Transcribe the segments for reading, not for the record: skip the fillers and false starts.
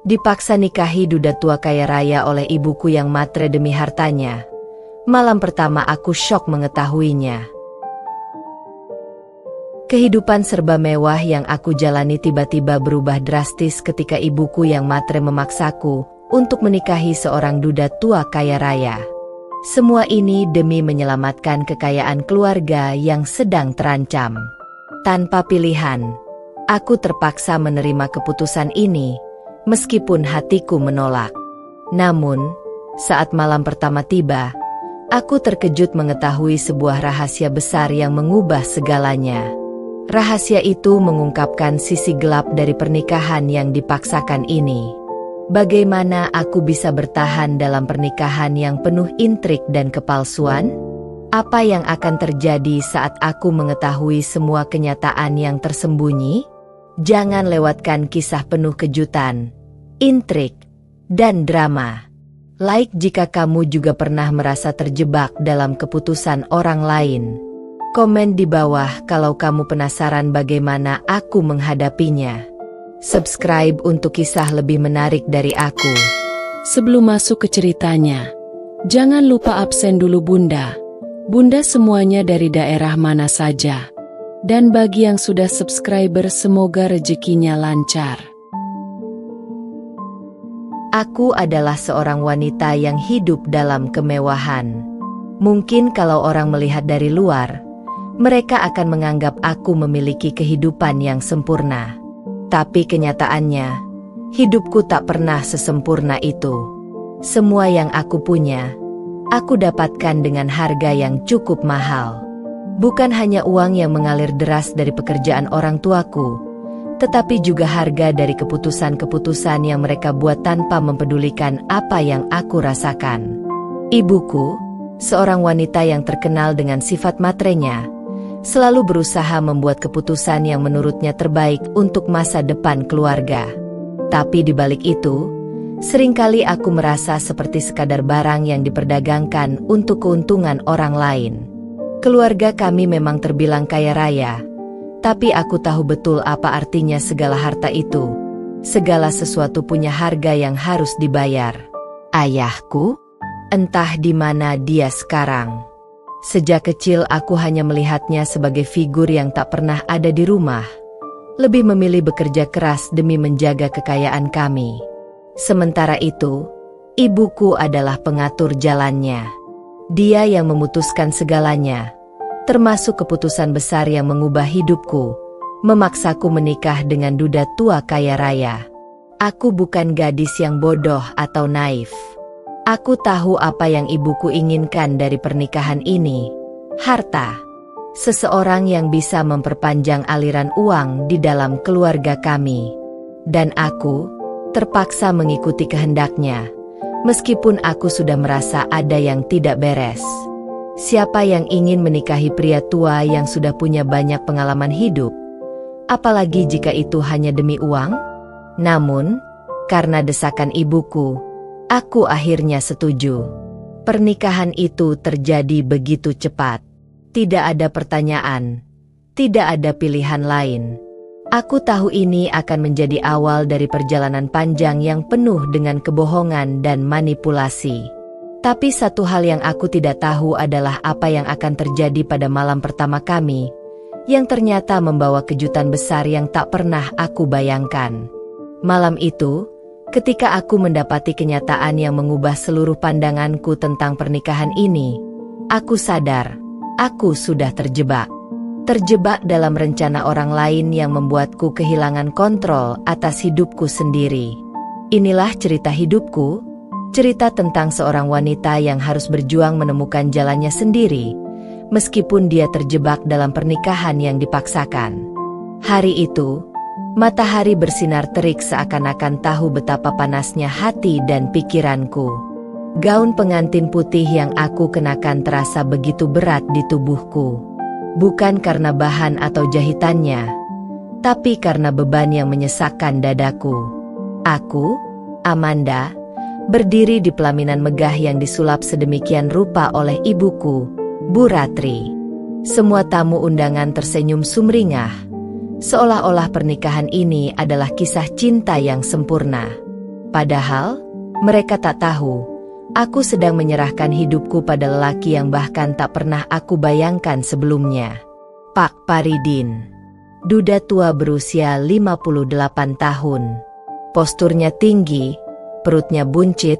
Dipaksa nikahi duda tua kaya raya oleh ibuku yang matre demi hartanya. Malam pertama aku syok mengetahuinya. Kehidupan serba mewah yang aku jalani tiba-tiba berubah drastis ketika ibuku yang matre memaksaku untuk menikahi seorang duda tua kaya raya. Semua ini demi menyelamatkan kekayaan keluarga yang sedang terancam. Tanpa pilihan, aku terpaksa menerima keputusan ini, meskipun hatiku menolak. Namun, saat malam pertama tiba, aku terkejut mengetahui sebuah rahasia besar yang mengubah segalanya. Rahasia itu mengungkapkan sisi gelap dari pernikahan yang dipaksakan ini. Bagaimana aku bisa bertahan dalam pernikahan yang penuh intrik dan kepalsuan? Apa yang akan terjadi saat aku mengetahui semua kenyataan yang tersembunyi? Jangan lewatkan kisah penuh kejutan, intrik, dan drama. Like jika kamu juga pernah merasa terjebak dalam keputusan orang lain. Komen di bawah kalau kamu penasaran bagaimana aku menghadapinya. Subscribe untuk kisah lebih menarik dari aku. Sebelum masuk ke ceritanya, jangan lupa absen dulu Bunda. Bunda semuanya dari daerah mana saja. Dan bagi yang sudah subscriber semoga rezekinya lancar. Aku adalah seorang wanita yang hidup dalam kemewahan. Mungkin kalau orang melihat dari luar, mereka akan menganggap aku memiliki kehidupan yang sempurna. Tapi kenyataannya, hidupku tak pernah sesempurna itu. Semua yang aku punya, aku dapatkan dengan harga yang cukup mahal. Bukan hanya uang yang mengalir deras dari pekerjaan orang tuaku, tetapi juga harga dari keputusan-keputusan yang mereka buat tanpa mempedulikan apa yang aku rasakan. Ibuku, seorang wanita yang terkenal dengan sifat matrenya, selalu berusaha membuat keputusan yang menurutnya terbaik untuk masa depan keluarga. Tapi di balik itu, seringkali aku merasa seperti sekadar barang yang diperdagangkan untuk keuntungan orang lain. Keluarga kami memang terbilang kaya raya, tapi aku tahu betul apa artinya segala harta itu. Segala sesuatu punya harga yang harus dibayar. Ayahku, entah di mana dia sekarang. Sejak kecil aku hanya melihatnya sebagai figur yang tak pernah ada di rumah. Lebih memilih bekerja keras demi menjaga kekayaan kami. Sementara itu, ibuku adalah pengatur jalannya. Dia yang memutuskan segalanya, termasuk keputusan besar yang mengubah hidupku, memaksaku menikah dengan duda tua kaya raya. Aku bukan gadis yang bodoh atau naif. Aku tahu apa yang ibuku inginkan dari pernikahan ini. Harta. Seseorang yang bisa memperpanjang aliran uang di dalam keluarga kami. Dan aku terpaksa mengikuti kehendaknya, meskipun aku sudah merasa ada yang tidak beres. Siapa yang ingin menikahi pria tua yang sudah punya banyak pengalaman hidup? Apalagi jika itu hanya demi uang? Namun, karena desakan ibuku, aku akhirnya setuju. Pernikahan itu terjadi begitu cepat. Tidak ada pertanyaan. Tidak ada pilihan lain. Aku tahu ini akan menjadi awal dari perjalanan panjang yang penuh dengan kebohongan dan manipulasi. Tapi satu hal yang aku tidak tahu adalah apa yang akan terjadi pada malam pertama kami, yang ternyata membawa kejutan besar yang tak pernah aku bayangkan. Malam itu, ketika aku mendapati kenyataan yang mengubah seluruh pandanganku tentang pernikahan ini, aku sadar, aku sudah terjebak. Terjebak dalam rencana orang lain yang membuatku kehilangan kontrol atas hidupku sendiri. Inilah cerita hidupku, cerita tentang seorang wanita yang harus berjuang menemukan jalannya sendiri, meskipun dia terjebak dalam pernikahan yang dipaksakan. Hari itu, matahari bersinar terik seakan-akan tahu betapa panasnya hati dan pikiranku. Gaun pengantin putih yang aku kenakan terasa begitu berat di tubuhku. Bukan karena bahan atau jahitannya, tapi karena beban yang menyesakkan dadaku. Aku, Amanda, berdiri di pelaminan megah yang disulap sedemikian rupa oleh ibuku, Bu Ratri. Semua tamu undangan tersenyum sumringah, seolah-olah pernikahan ini adalah kisah cinta yang sempurna. Padahal, mereka tak tahu, aku sedang menyerahkan hidupku pada lelaki yang bahkan tak pernah aku bayangkan sebelumnya. Pak Paridin. Duda tua berusia 58 tahun. Posturnya tinggi, perutnya buncit,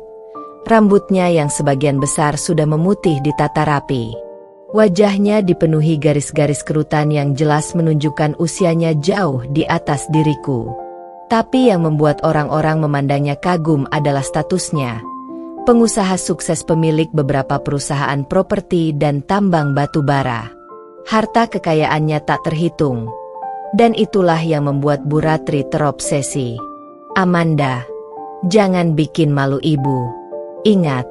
rambutnya yang sebagian besar sudah memutih ditata rapi. Wajahnya dipenuhi garis-garis kerutan yang jelas menunjukkan usianya jauh di atas diriku. Tapi yang membuat orang-orang memandangnya kagum adalah statusnya. Pengusaha sukses pemilik beberapa perusahaan properti dan tambang batu bara. Harta kekayaannya tak terhitung. Dan itulah yang membuat Bu Ratri terobsesi. Amanda, jangan bikin malu ibu. Ingat,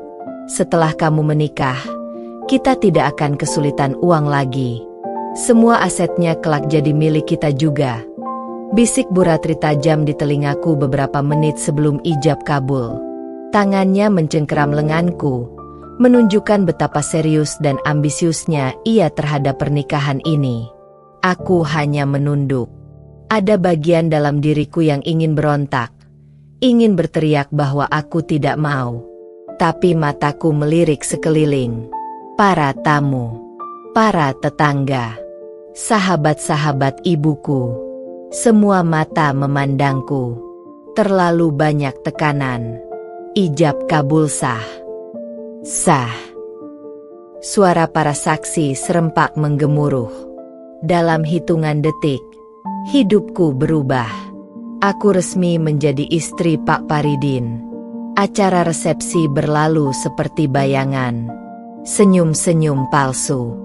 setelah kamu menikah, kita tidak akan kesulitan uang lagi. Semua asetnya kelak jadi milik kita juga. Bisik Bu Ratri tajam di telingaku beberapa menit sebelum ijab kabul. Tangannya mencengkeram lenganku, menunjukkan betapa serius dan ambisiusnya ia terhadap pernikahan ini. Aku hanya menunduk. Ada bagian dalam diriku yang ingin berontak, ingin berteriak bahwa aku tidak mau. Tapi mataku melirik sekeliling. Para tamu, para tetangga, sahabat-sahabat ibuku. Semua mata memandangku. Terlalu banyak tekanan. Ijab kabul sah. Sah. Suara para saksi serempak menggemuruh. Dalam hitungan detik, hidupku berubah. Aku resmi menjadi istri Pak Paridin. Acara resepsi berlalu seperti bayangan. Senyum-senyum palsu.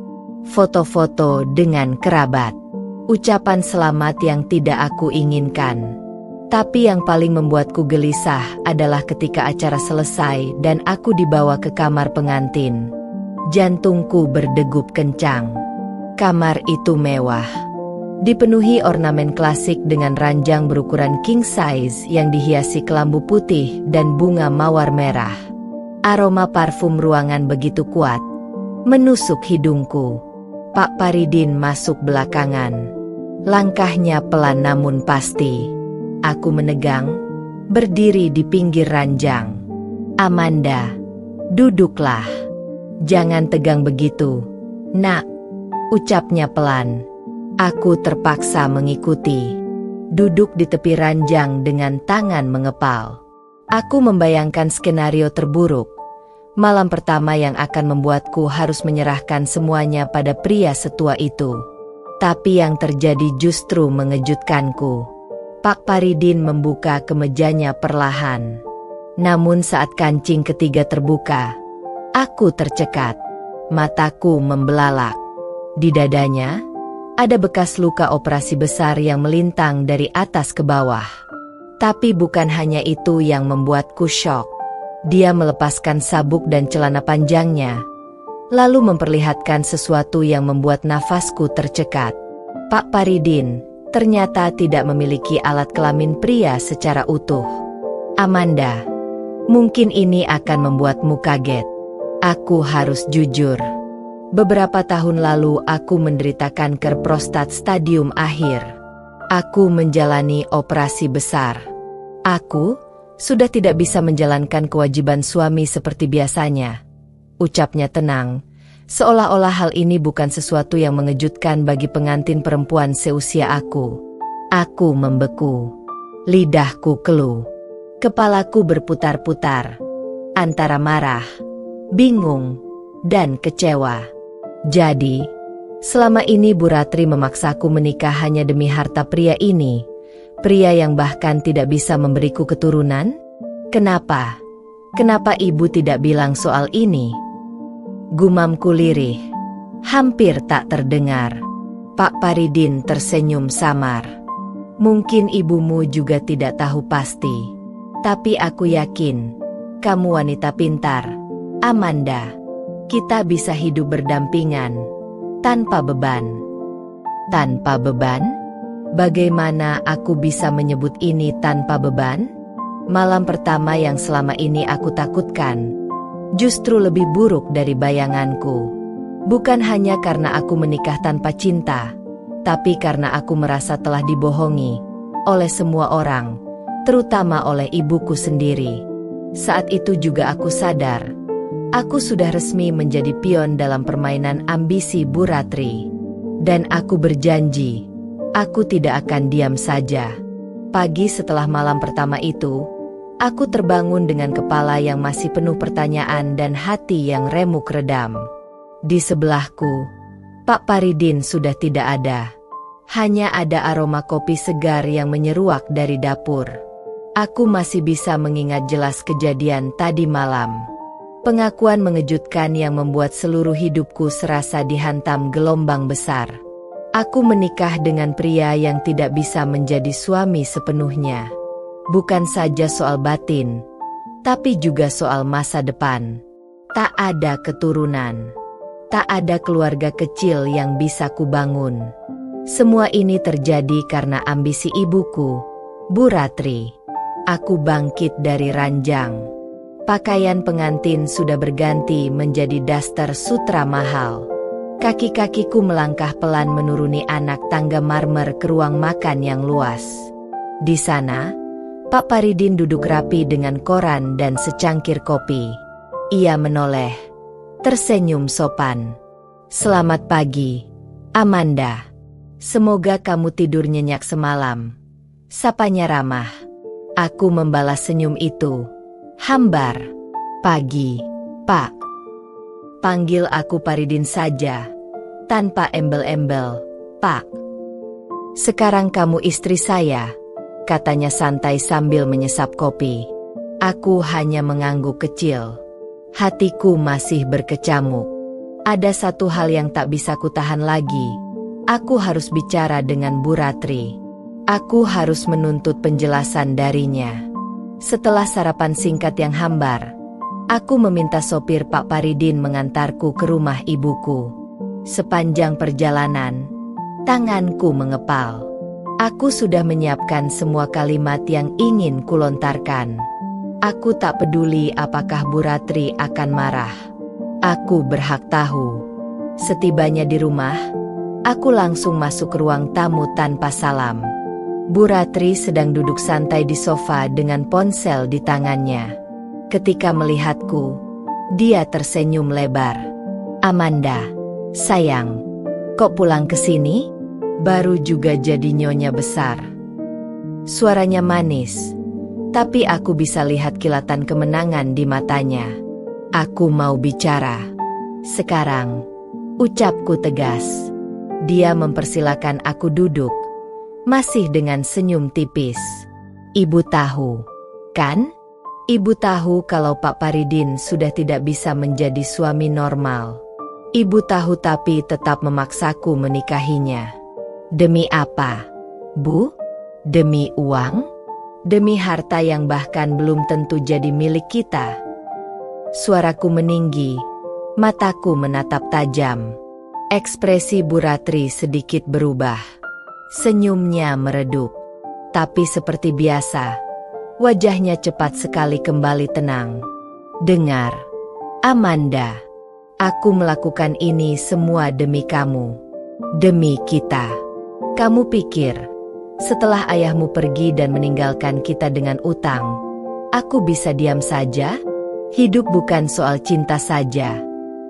Foto-foto dengan kerabat. Ucapan selamat yang tidak aku inginkan. Tapi yang paling membuatku gelisah adalah ketika acara selesai dan aku dibawa ke kamar pengantin. Jantungku berdegup kencang. Kamar itu mewah. Dipenuhi ornamen klasik dengan ranjang berukuran king size yang dihiasi kelambu putih dan bunga mawar merah. Aroma parfum ruangan begitu kuat, menusuk hidungku. Pak Paridin masuk belakangan. Langkahnya pelan namun pasti. Aku menegang, berdiri di pinggir ranjang. Amanda, duduklah. Jangan tegang begitu, nak, ucapnya pelan. Aku terpaksa mengikuti. Duduk di tepi ranjang dengan tangan mengepal. Aku membayangkan skenario terburuk. Malam pertama yang akan membuatku harus menyerahkan semuanya pada pria setua itu. Tapi yang terjadi justru mengejutkanku. Pak Paridin membuka kemejanya perlahan. Namun saat kancing ketiga terbuka, aku tercekat. Mataku membelalak. Di dadanya, ada bekas luka operasi besar yang melintang dari atas ke bawah. Tapi bukan hanya itu yang membuatku syok. Dia melepaskan sabuk dan celana panjangnya, lalu memperlihatkan sesuatu yang membuat nafasku tercekat. Pak Paridin ternyata tidak memiliki alat kelamin pria secara utuh. Amanda, mungkin ini akan membuatmu kaget. Aku harus jujur. Beberapa tahun lalu aku menderita kanker prostat stadium akhir. Aku menjalani operasi besar. Aku sudah tidak bisa menjalankan kewajiban suami seperti biasanya. Ucapnya tenang, seolah-olah hal ini bukan sesuatu yang mengejutkan bagi pengantin perempuan seusia aku. Aku membeku. Lidahku keluh. Kepalaku berputar-putar. Antara marah, bingung, dan kecewa. Jadi, selama ini Bu Ratri memaksaku menikah hanya demi harta pria ini. Pria yang bahkan tidak bisa memberiku keturunan? Kenapa? Kenapa ibu tidak bilang soal ini? Gumamku lirih. Hampir tak terdengar. Pak Paridin tersenyum samar. Mungkin ibumu juga tidak tahu pasti. Tapi aku yakin, kamu wanita pintar, Amanda. Kita bisa hidup berdampingan, tanpa beban. Tanpa beban? Bagaimana aku bisa menyebut ini tanpa beban? Malam pertama yang selama ini aku takutkan, justru lebih buruk dari bayanganku. Bukan hanya karena aku menikah tanpa cinta, tapi karena aku merasa telah dibohongi oleh semua orang, terutama oleh ibuku sendiri. Saat itu juga aku sadar, aku sudah resmi menjadi pion dalam permainan ambisi Bu Ratri. Dan aku berjanji, aku tidak akan diam saja. Pagi setelah malam pertama itu, aku terbangun dengan kepala yang masih penuh pertanyaan dan hati yang remuk redam. Di sebelahku, Pak Paridin sudah tidak ada. Hanya ada aroma kopi segar yang menyeruak dari dapur. Aku masih bisa mengingat jelas kejadian tadi malam. Pengakuan mengejutkan yang membuat seluruh hidupku serasa dihantam gelombang besar. Aku menikah dengan pria yang tidak bisa menjadi suami sepenuhnya. Bukan saja soal batin, tapi juga soal masa depan. Tak ada keturunan. Tak ada keluarga kecil yang bisa kubangun. Semua ini terjadi karena ambisi ibuku, Bu Ratri. Aku bangkit dari ranjang. Pakaian pengantin sudah berganti menjadi daster sutra mahal. Kaki-kakiku melangkah pelan menuruni anak tangga marmer ke ruang makan yang luas. Di sana, Pak Paridin duduk rapi dengan koran dan secangkir kopi. Ia menoleh, tersenyum sopan. "Selamat pagi, Amanda. Semoga kamu tidur nyenyak semalam," sapanya ramah. Aku membalas senyum itu. Hambar. "Pagi, Pak." Panggil aku Paridin saja, tanpa embel-embel, Pak. "Sekarang kamu istri saya," katanya santai sambil menyesap kopi. Aku hanya mengangguk kecil. Hatiku masih berkecamuk. Ada satu hal yang tak bisa kutahan lagi. Aku harus bicara dengan Bu Ratri. Aku harus menuntut penjelasan darinya. Setelah sarapan singkat yang hambar, aku meminta sopir Pak Paridin mengantarku ke rumah ibuku. Sepanjang perjalanan, tanganku mengepal. Aku sudah menyiapkan semua kalimat yang ingin kulontarkan. Aku tak peduli apakah Bu Ratri akan marah. Aku berhak tahu. Setibanya di rumah, aku langsung masuk ke ruang tamu tanpa salam. Bu Ratri sedang duduk santai di sofa dengan ponsel di tangannya. Ketika melihatku, dia tersenyum lebar. "Amanda, sayang, kok pulang ke sini? Baru juga jadi nyonya besar." Suaranya manis, tapi aku bisa lihat kilatan kemenangan di matanya. "Aku mau bicara. Sekarang," ucapku tegas. Dia mempersilakan aku duduk, masih dengan senyum tipis. "Ibu tahu, kan? Ibu tahu kalau Pak Paridin sudah tidak bisa menjadi suami normal. Ibu tahu tapi tetap memaksaku menikahinya. Demi apa, Bu? Demi uang? Demi harta yang bahkan belum tentu jadi milik kita?" Suaraku meninggi, mataku menatap tajam. Ekspresi Bu Ratri sedikit berubah. Senyumnya meredup. Tapi seperti biasa, wajahnya cepat sekali kembali tenang. "Dengar, Amanda, aku melakukan ini semua demi kamu. Demi kita. Kamu pikir, setelah ayahmu pergi dan meninggalkan kita dengan utang, aku bisa diam saja? Hidup bukan soal cinta saja,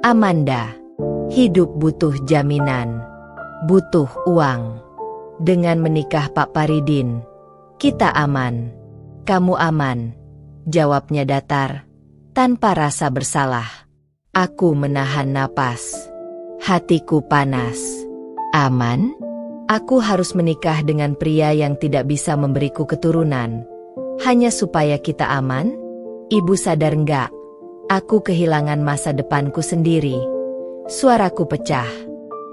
Amanda. Hidup butuh jaminan, butuh uang. Dengan menikah Pak Paridin, kita aman. Kamu aman," jawabnya datar, tanpa rasa bersalah. Aku menahan napas. Hatiku panas. Aman? Aku harus menikah dengan pria yang tidak bisa memberiku keturunan, hanya supaya kita aman? Ibu sadar enggak? Aku kehilangan masa depanku sendiri. Suaraku pecah.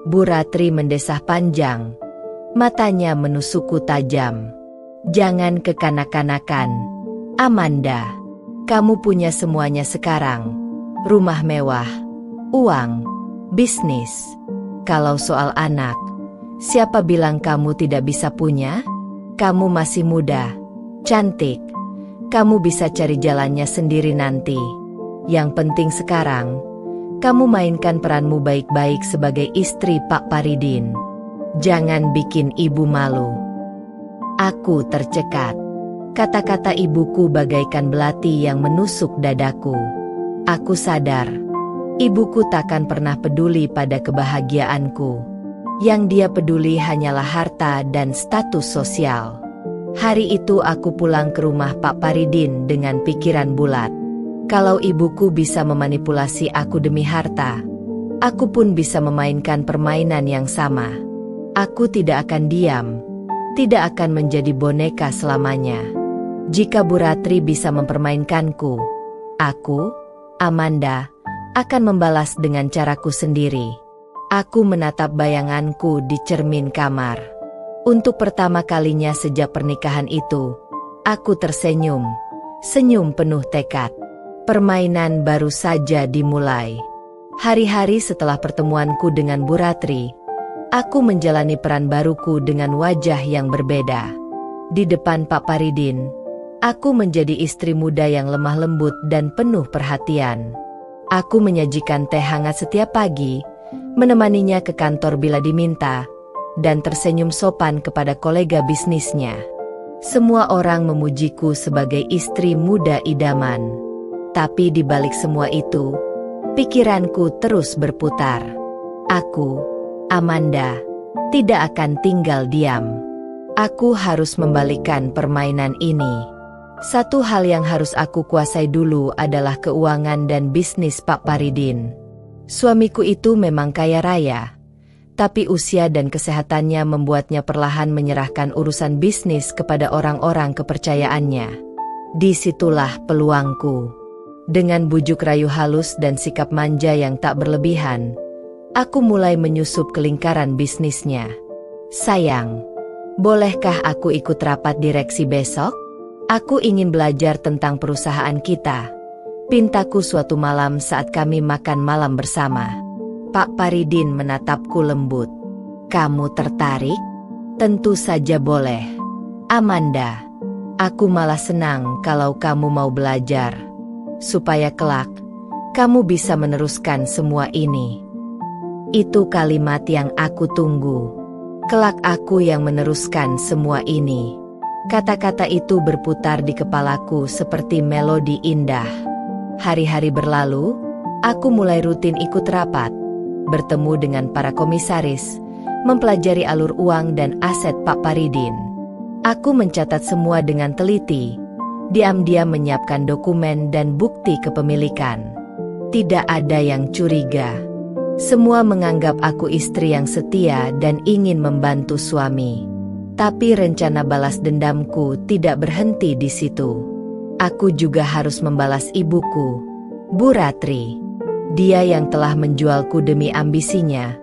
Bu Ratri mendesah panjang. Matanya menusukku tajam. "Jangan kekanak-kanakan, Amanda. Kamu punya semuanya sekarang. Rumah mewah, uang, bisnis. Kalau soal anak, siapa bilang kamu tidak bisa punya? Kamu masih muda, cantik. Kamu bisa cari jalannya sendiri nanti. Yang penting sekarang, kamu mainkan peranmu baik-baik sebagai istri Pak Paridin. Jangan bikin ibu malu." Aku tercekat. Kata-kata ibuku bagaikan belati yang menusuk dadaku. Aku sadar, ibuku takkan pernah peduli pada kebahagiaanku. Yang dia peduli hanyalah harta dan status sosial. Hari itu aku pulang ke rumah Pak Paridin dengan pikiran bulat. Kalau ibuku bisa memanipulasi aku demi harta, aku pun bisa memainkan permainan yang sama. Aku tidak akan diam, tidak akan menjadi boneka selamanya. Jika Bu Ratri bisa mempermainkanku, aku, Amanda, akan membalas dengan caraku sendiri. Aku menatap bayanganku di cermin kamar. Untuk pertama kalinya sejak pernikahan itu, aku tersenyum, senyum penuh tekad. Permainan baru saja dimulai. Hari-hari setelah pertemuanku dengan Bu Ratri, aku menjalani peran baruku dengan wajah yang berbeda. Di depan Pak Paridin, aku menjadi istri muda yang lemah lembut dan penuh perhatian. Aku menyajikan teh hangat setiap pagi, menemaninya ke kantor bila diminta, dan tersenyum sopan kepada kolega bisnisnya. Semua orang memujiku sebagai istri muda idaman. Tapi di balik semua itu, pikiranku terus berputar. Aku, Amanda, tidak akan tinggal diam. Aku harus membalikkan permainan ini. Satu hal yang harus aku kuasai dulu adalah keuangan dan bisnis Pak Paridin. Suamiku itu memang kaya raya, tapi usia dan kesehatannya membuatnya perlahan menyerahkan urusan bisnis kepada orang-orang kepercayaannya. Disitulah peluangku. Dengan bujuk rayu halus dan sikap manja yang tak berlebihan, aku mulai menyusup ke lingkaran bisnisnya. Sayang, bolehkah aku ikut rapat direksi besok? Aku ingin belajar tentang perusahaan kita, pintaku suatu malam saat kami makan malam bersama. Pak Paridin menatapku lembut. Kamu tertarik? Tentu saja boleh, Amanda. Aku malah senang kalau kamu mau belajar, supaya kelak kamu bisa meneruskan semua ini. Itu kalimat yang aku tunggu. Kelak aku yang meneruskan semua ini. Kata-kata itu berputar di kepalaku seperti melodi indah. Hari-hari berlalu, aku mulai rutin ikut rapat, bertemu dengan para komisaris, mempelajari alur uang dan aset Pak Paridin. Aku mencatat semua dengan teliti, diam-diam menyiapkan dokumen dan bukti kepemilikan. Tidak ada yang curiga. Semua menganggap aku istri yang setia dan ingin membantu suami. Tapi rencana balas dendamku tidak berhenti di situ. Aku juga harus membalas ibuku, Bu Ratri. Dia yang telah menjualku demi ambisinya,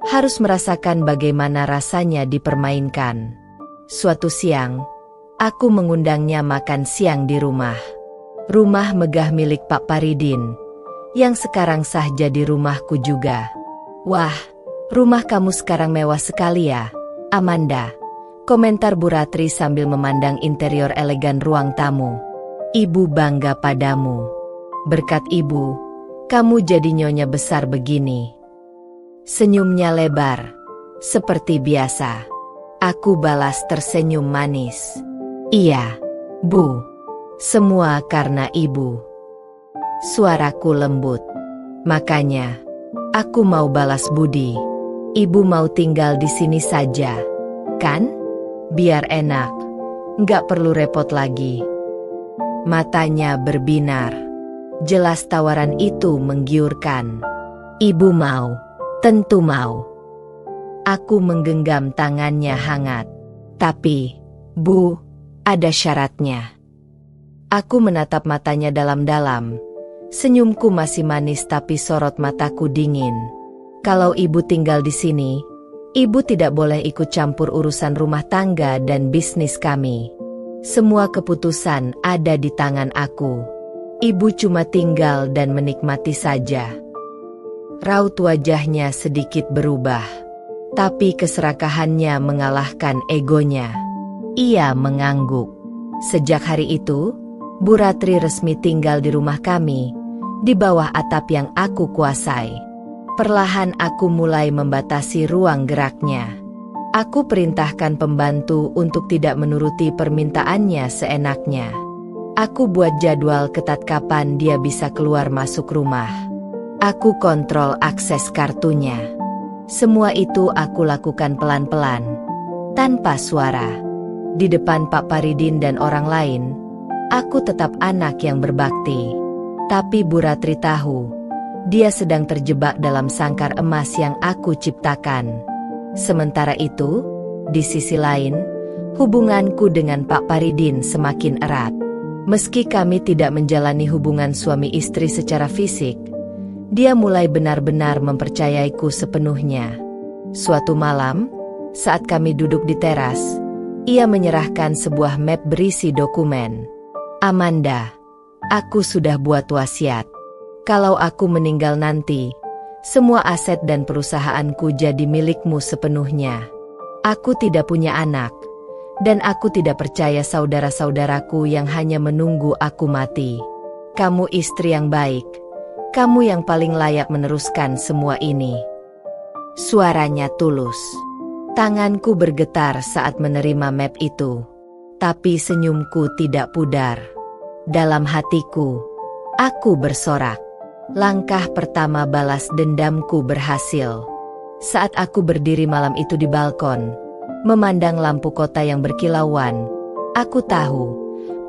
harus merasakan bagaimana rasanya dipermainkan. Suatu siang, aku mengundangnya makan siang di rumah. Rumah megah milik Pak Paridin, yang sekarang sah jadi rumahku juga. Wah, rumah kamu sekarang mewah sekali ya, Amanda. Komentar Bu Ratri sambil memandang interior elegan ruang tamu. Ibu bangga padamu. Berkat ibu, kamu jadi nyonya besar begini. Senyumnya lebar, seperti biasa. Aku balas tersenyum manis. Iya, Bu. Semua karena ibu. Suaraku lembut. Makanya, aku mau balas budi. Ibu mau tinggal di sini saja, kan? Biar enak, nggak perlu repot lagi. Matanya berbinar. Jelas tawaran itu menggiurkan. Ibu mau, tentu mau. Aku menggenggam tangannya hangat. Tapi, Bu, ada syaratnya. Aku menatap matanya dalam-dalam. Senyumku masih manis tapi sorot mataku dingin. Kalau ibu tinggal di sini, ibu tidak boleh ikut campur urusan rumah tangga dan bisnis kami. Semua keputusan ada di tangan aku. Ibu cuma tinggal dan menikmati saja. Raut wajahnya sedikit berubah, tapi keserakahannya mengalahkan egonya. Ia mengangguk. Sejak hari itu, Bu Ratri resmi tinggal di rumah kami, di bawah atap yang aku kuasai. Perlahan aku mulai membatasi ruang geraknya. Aku perintahkan pembantu untuk tidak menuruti permintaannya seenaknya. Aku buat jadwal ketat kapan dia bisa keluar masuk rumah. Aku kontrol akses kartunya. Semua itu aku lakukan pelan-pelan, tanpa suara. Di depan Pak Paridin dan orang lain, aku tetap anak yang berbakti. Tapi Bu Ratri tahu, dia sedang terjebak dalam sangkar emas yang aku ciptakan. Sementara itu, di sisi lain, hubunganku dengan Pak Paridin semakin erat. Meski kami tidak menjalani hubungan suami istri secara fisik, dia mulai benar-benar mempercayaiku sepenuhnya. Suatu malam, saat kami duduk di teras, ia menyerahkan sebuah map berisi dokumen. "Amanda, aku sudah buat wasiat. Kalau aku meninggal nanti, semua aset dan perusahaanku jadi milikmu sepenuhnya. Aku tidak punya anak, dan aku tidak percaya saudara-saudaraku yang hanya menunggu aku mati. Kamu istri yang baik, kamu yang paling layak meneruskan semua ini." Suaranya tulus. Tanganku bergetar saat menerima map itu. Tapi senyumku tidak pudar. Dalam hatiku, aku bersorak. Langkah pertama balas dendamku berhasil. Saat aku berdiri malam itu di balkon, memandang lampu kota yang berkilauan, aku tahu,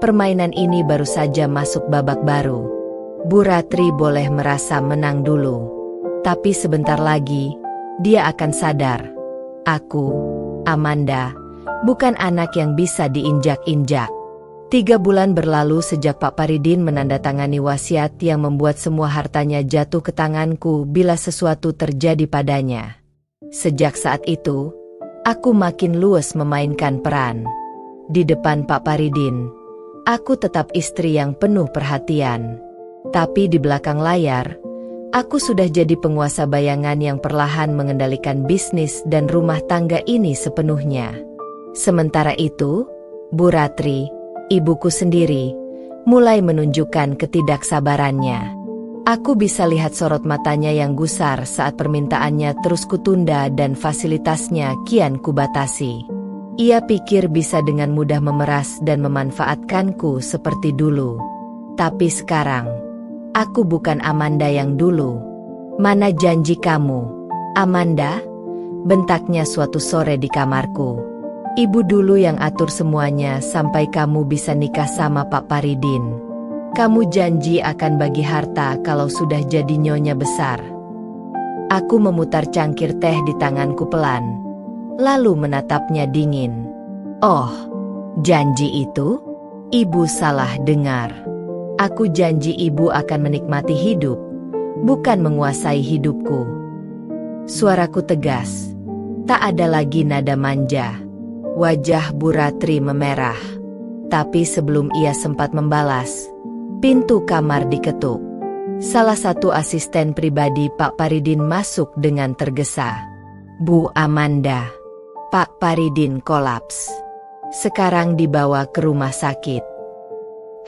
permainan ini baru saja masuk babak baru. Bu Ratri boleh merasa menang dulu. Tapi sebentar lagi, dia akan sadar. Aku, Amanda, bukan anak yang bisa diinjak-injak. 3 bulan berlalu sejak Pak Paridin menandatangani wasiat yang membuat semua hartanya jatuh ke tanganku bila sesuatu terjadi padanya. Sejak saat itu, aku makin luas memainkan peran. Di depan Pak Paridin, aku tetap istri yang penuh perhatian. Tapi di belakang layar, aku sudah jadi penguasa bayangan yang perlahan mengendalikan bisnis dan rumah tangga ini sepenuhnya. Sementara itu, Bu Ratri, ibuku sendiri, mulai menunjukkan ketidaksabarannya. Aku bisa lihat sorot matanya yang gusar saat permintaannya terus kutunda dan fasilitasnya kian kubatasi. Ia pikir bisa dengan mudah memeras dan memanfaatkanku seperti dulu. Tapi sekarang, aku bukan Amanda yang dulu. "Mana janji kamu, Amanda?" bentaknya suatu sore di kamarku. "Ibu dulu yang atur semuanya sampai kamu bisa nikah sama Pak Paridin. Kamu janji akan bagi harta kalau sudah jadi nyonya besar." Aku memutar cangkir teh di tanganku pelan, lalu menatapnya dingin. "Oh, janji itu? Ibu salah dengar. Aku janji ibu akan menikmati hidup, bukan menguasai hidupku." Suaraku tegas, tak ada lagi nada manja. Wajah Bu Ratri memerah. Tapi sebelum ia sempat membalas, pintu kamar diketuk. Salah satu asisten pribadi Pak Paridin masuk dengan tergesa. "Bu Amanda, Pak Paridin kolaps. Sekarang dibawa ke rumah sakit."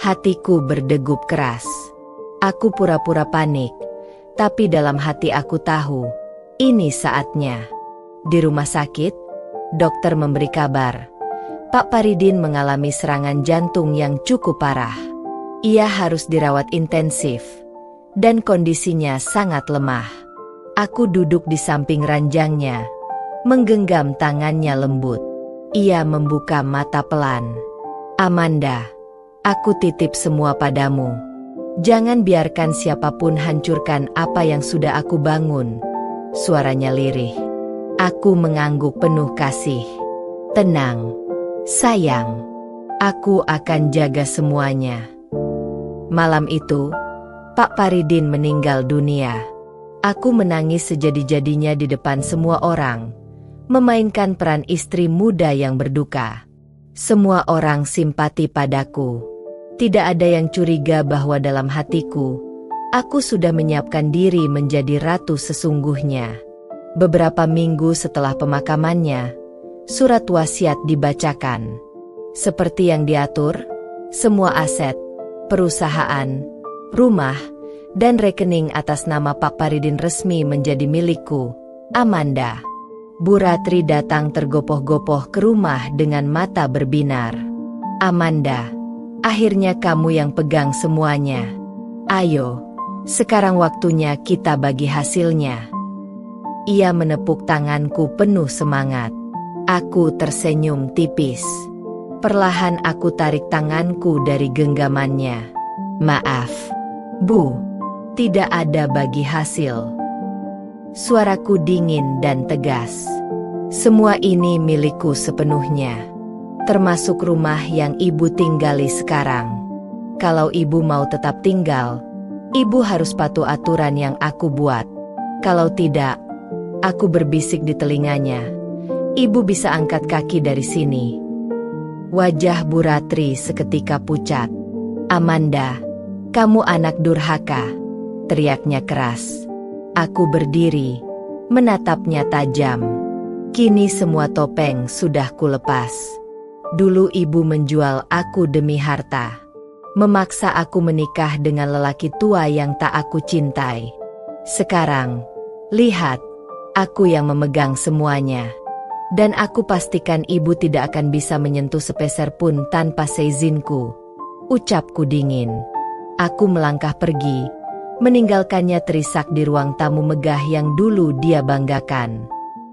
Hatiku berdegup keras. Aku pura-pura panik, tapi dalam hati aku tahu, ini saatnya. Di rumah sakit, dokter memberi kabar. Pak Paridin mengalami serangan jantung yang cukup parah. Ia harus dirawat intensif, dan kondisinya sangat lemah. Aku duduk di samping ranjangnya, menggenggam tangannya lembut. Ia membuka mata pelan. "Amanda, aku titip semua padamu. Jangan biarkan siapapun hancurkan apa yang sudah aku bangun." Suaranya lirih. Aku mengangguk penuh kasih. "Tenang, sayang. Aku akan jaga semuanya." Malam itu, Pak Paridin meninggal dunia. Aku menangis sejadi-jadinya di depan semua orang, memainkan peran istri muda yang berduka. Semua orang simpati padaku. Tidak ada yang curiga bahwa dalam hatiku, aku sudah menyiapkan diri menjadi ratu sesungguhnya. Beberapa minggu setelah pemakamannya, surat wasiat dibacakan. Seperti yang diatur, semua aset, perusahaan, rumah, dan rekening atas nama Pak Paridin resmi menjadi milikku, Amanda. Bu Ratri datang tergopoh-gopoh ke rumah dengan mata berbinar. Amanda, akhirnya kamu yang pegang semuanya. Ayo, sekarang waktunya kita bagi hasilnya. Ia menepuk tanganku penuh semangat. Aku tersenyum tipis. Perlahan aku tarik tanganku dari genggamannya. Maaf, Bu, tidak ada bagi hasil. Suaraku dingin dan tegas. Semua ini milikku sepenuhnya, termasuk rumah yang ibu tinggali sekarang. Kalau ibu mau tetap tinggal, ibu harus patuh aturan yang aku buat. Kalau tidak, aku berbisik di telinganya. Ibu bisa angkat kaki dari sini. Wajah Bu Ratri seketika pucat. Amanda, kamu anak durhaka, teriaknya keras. Aku berdiri, menatapnya tajam. Kini semua topeng sudah kulepas. Dulu ibu menjual aku demi harta. Memaksa aku menikah dengan lelaki tua yang tak aku cintai. Sekarang, lihat, aku yang memegang semuanya. Dan aku pastikan ibu tidak akan bisa menyentuh sepeser pun tanpa seizinku. Ucapku dingin. Aku melangkah pergi, meninggalkannya terisak di ruang tamu megah yang dulu dia banggakan.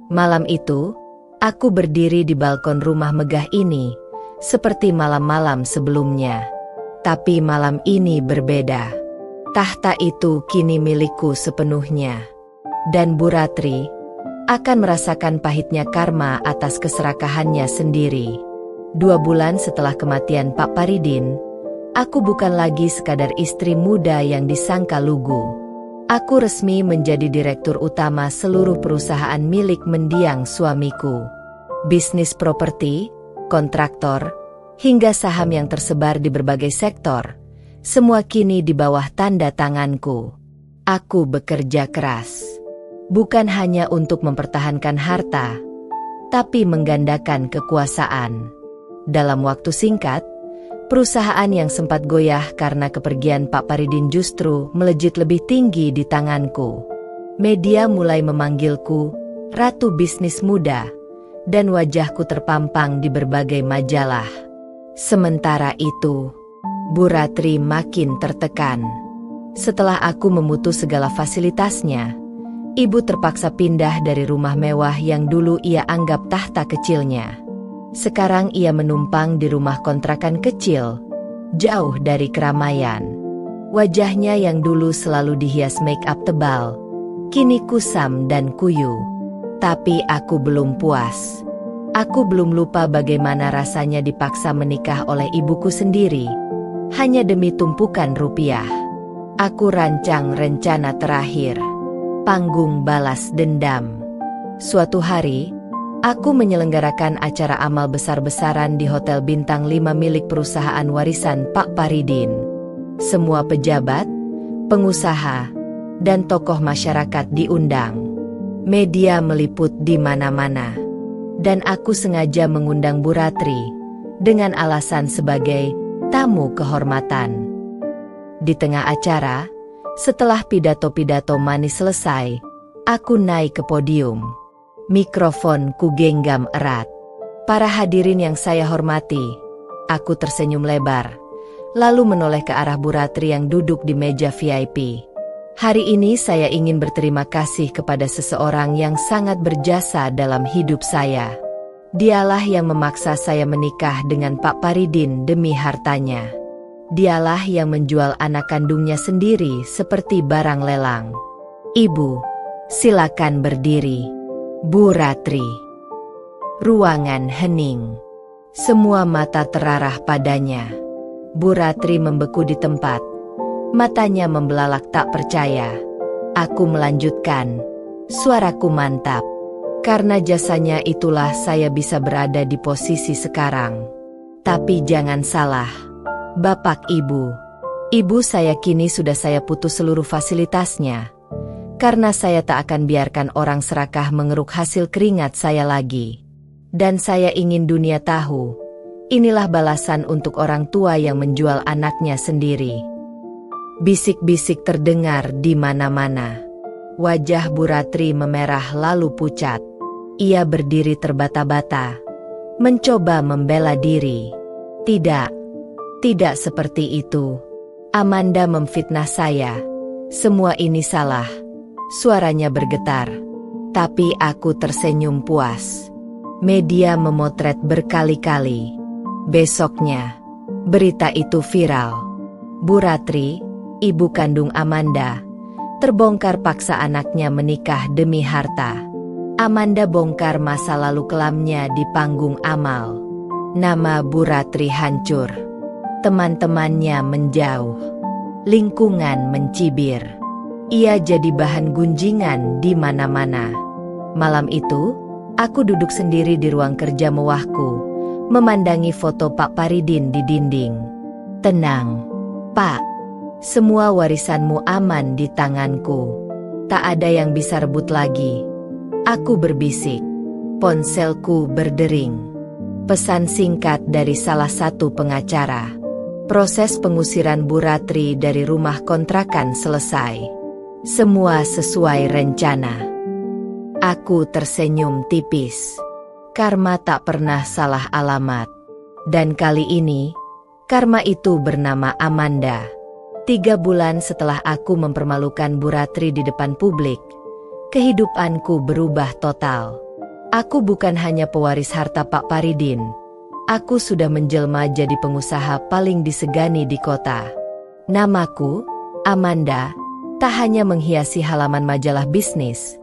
Malam itu, aku berdiri di balkon rumah megah ini, seperti malam-malam sebelumnya. Tapi malam ini berbeda. Tahta itu kini milikku sepenuhnya. Dan Bu Ratri akan merasakan pahitnya karma atas keserakahannya sendiri. 2 bulan setelah kematian Pak Paridin, aku bukan lagi sekadar istri muda yang disangka lugu. Aku resmi menjadi direktur utama seluruh perusahaan milik mendiang suamiku. Bisnis properti, kontraktor, hingga saham yang tersebar di berbagai sektor, semua kini di bawah tanda tanganku. Aku bekerja keras, bukan hanya untuk mempertahankan harta, tapi menggandakan kekuasaan. Dalam waktu singkat, perusahaan yang sempat goyah karena kepergian Pak Paridin justru melejit lebih tinggi di tanganku. Media mulai memanggilku Ratu Bisnis Muda, dan wajahku terpampang di berbagai majalah. Sementara itu, Bu Ratri makin tertekan. Setelah aku memutus segala fasilitasnya, ibu terpaksa pindah dari rumah mewah yang dulu ia anggap tahta kecilnya. Sekarang ia menumpang di rumah kontrakan kecil, jauh dari keramaian. Wajahnya yang dulu selalu dihias make up tebal, kini kusam dan kuyu. Tapi aku belum puas. Aku belum lupa bagaimana rasanya dipaksa menikah oleh ibuku sendiri, hanya demi tumpukan rupiah. Aku rancang rencana terakhir, panggung balas dendam. Suatu hari, aku menyelenggarakan acara amal besar-besaran di Hotel Bintang 5 milik perusahaan warisan Pak Paridin. Semua pejabat, pengusaha, dan tokoh masyarakat diundang. Media meliput di mana-mana. Dan aku sengaja mengundang Bu Ratri dengan alasan sebagai tamu kehormatan. Di tengah acara, setelah pidato-pidato manis selesai, aku naik ke podium. Mikrofon ku genggam erat. Para hadirin yang saya hormati, aku tersenyum lebar, lalu menoleh ke arah Bu Ratri yang duduk di meja VIP. Hari ini saya ingin berterima kasih kepada seseorang yang sangat berjasa dalam hidup saya. Dialah yang memaksa saya menikah dengan Pak Paridin demi hartanya. Dialah yang menjual anak kandungnya sendiri seperti barang lelang. Ibu, silakan berdiri. Bu Ratri. Ruangan hening. Semua mata terarah padanya. Bu Ratri membeku di tempat. Matanya membelalak tak percaya. Aku melanjutkan. Suaraku mantap. Karena jasanya itulah saya bisa berada di posisi sekarang. Tapi jangan salah, Bapak Ibu. Ibu saya kini sudah saya putus seluruh fasilitasnya. Karena saya tak akan biarkan orang serakah mengeruk hasil keringat saya lagi. Dan saya ingin dunia tahu, inilah balasan untuk orang tua yang menjual anaknya sendiri. Bisik-bisik terdengar di mana-mana. Wajah Bu Ratri memerah lalu pucat. Ia berdiri terbata-bata, mencoba membela diri. Tidak, tidak seperti itu. Amanda memfitnah saya. Semua ini salah. Suaranya bergetar. Tapi aku tersenyum puas. Media memotret berkali-kali. Besoknya, berita itu viral. Bu Ratri, ibu kandung Amanda, terbongkar paksa anaknya menikah demi harta. Amanda bongkar masa lalu kelamnya di panggung amal. Nama Bu Ratri hancur. Teman-temannya menjauh. Lingkungan mencibir. Ia jadi bahan gunjingan di mana-mana. Malam itu, aku duduk sendiri di ruang kerja mewahku, memandangi foto Pak Paridin di dinding. Tenang, Pak. Semua warisanmu aman di tanganku. Tak ada yang bisa rebut lagi. Aku berbisik. Ponselku berdering. Pesan singkat dari salah satu pengacara. Proses pengusiran Bu Ratri dari rumah kontrakan selesai. Semua sesuai rencana. Aku tersenyum tipis. Karma tak pernah salah alamat. Dan kali ini, karma itu bernama Amanda. 3 bulan setelah aku mempermalukan Bu Ratri di depan publik, kehidupanku berubah total. Aku bukan hanya pewaris harta Pak Paridin. Aku sudah menjelma jadi pengusaha paling disegani di kota. Namaku, Amanda, tak hanya menghiasi halaman majalah bisnis,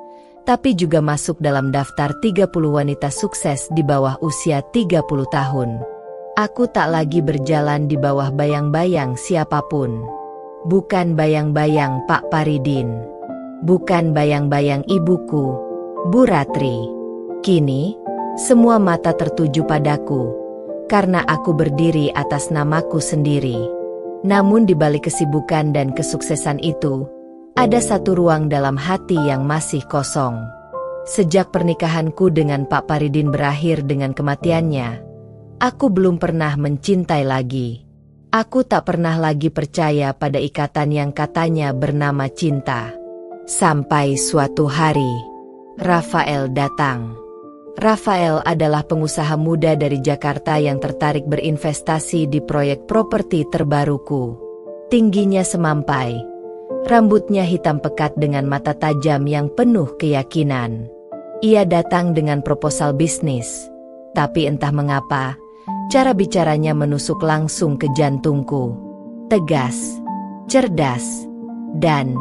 tapi juga masuk dalam daftar 30 wanita sukses di bawah usia 30 tahun. Aku tak lagi berjalan di bawah bayang-bayang siapapun. Bukan bayang-bayang Pak Paridin. Bukan bayang-bayang ibuku, Bu Ratri. Kini, semua mata tertuju padaku, karena aku berdiri atas namaku sendiri. Namun di balik kesibukan dan kesuksesan itu, ada satu ruang dalam hati yang masih kosong. Sejak pernikahanku dengan Pak Paridin berakhir dengan kematiannya, aku belum pernah mencintai lagi. Aku tak pernah lagi percaya pada ikatan yang katanya bernama cinta. Sampai suatu hari, Rafael datang. Rafael adalah pengusaha muda dari Jakarta yang tertarik berinvestasi di proyek properti terbaruku. Tingginya semampai. Rambutnya hitam pekat dengan mata tajam yang penuh keyakinan. Ia datang dengan proposal bisnis. Tapi entah mengapa, cara bicaranya menusuk langsung ke jantungku. Tegas, cerdas, dan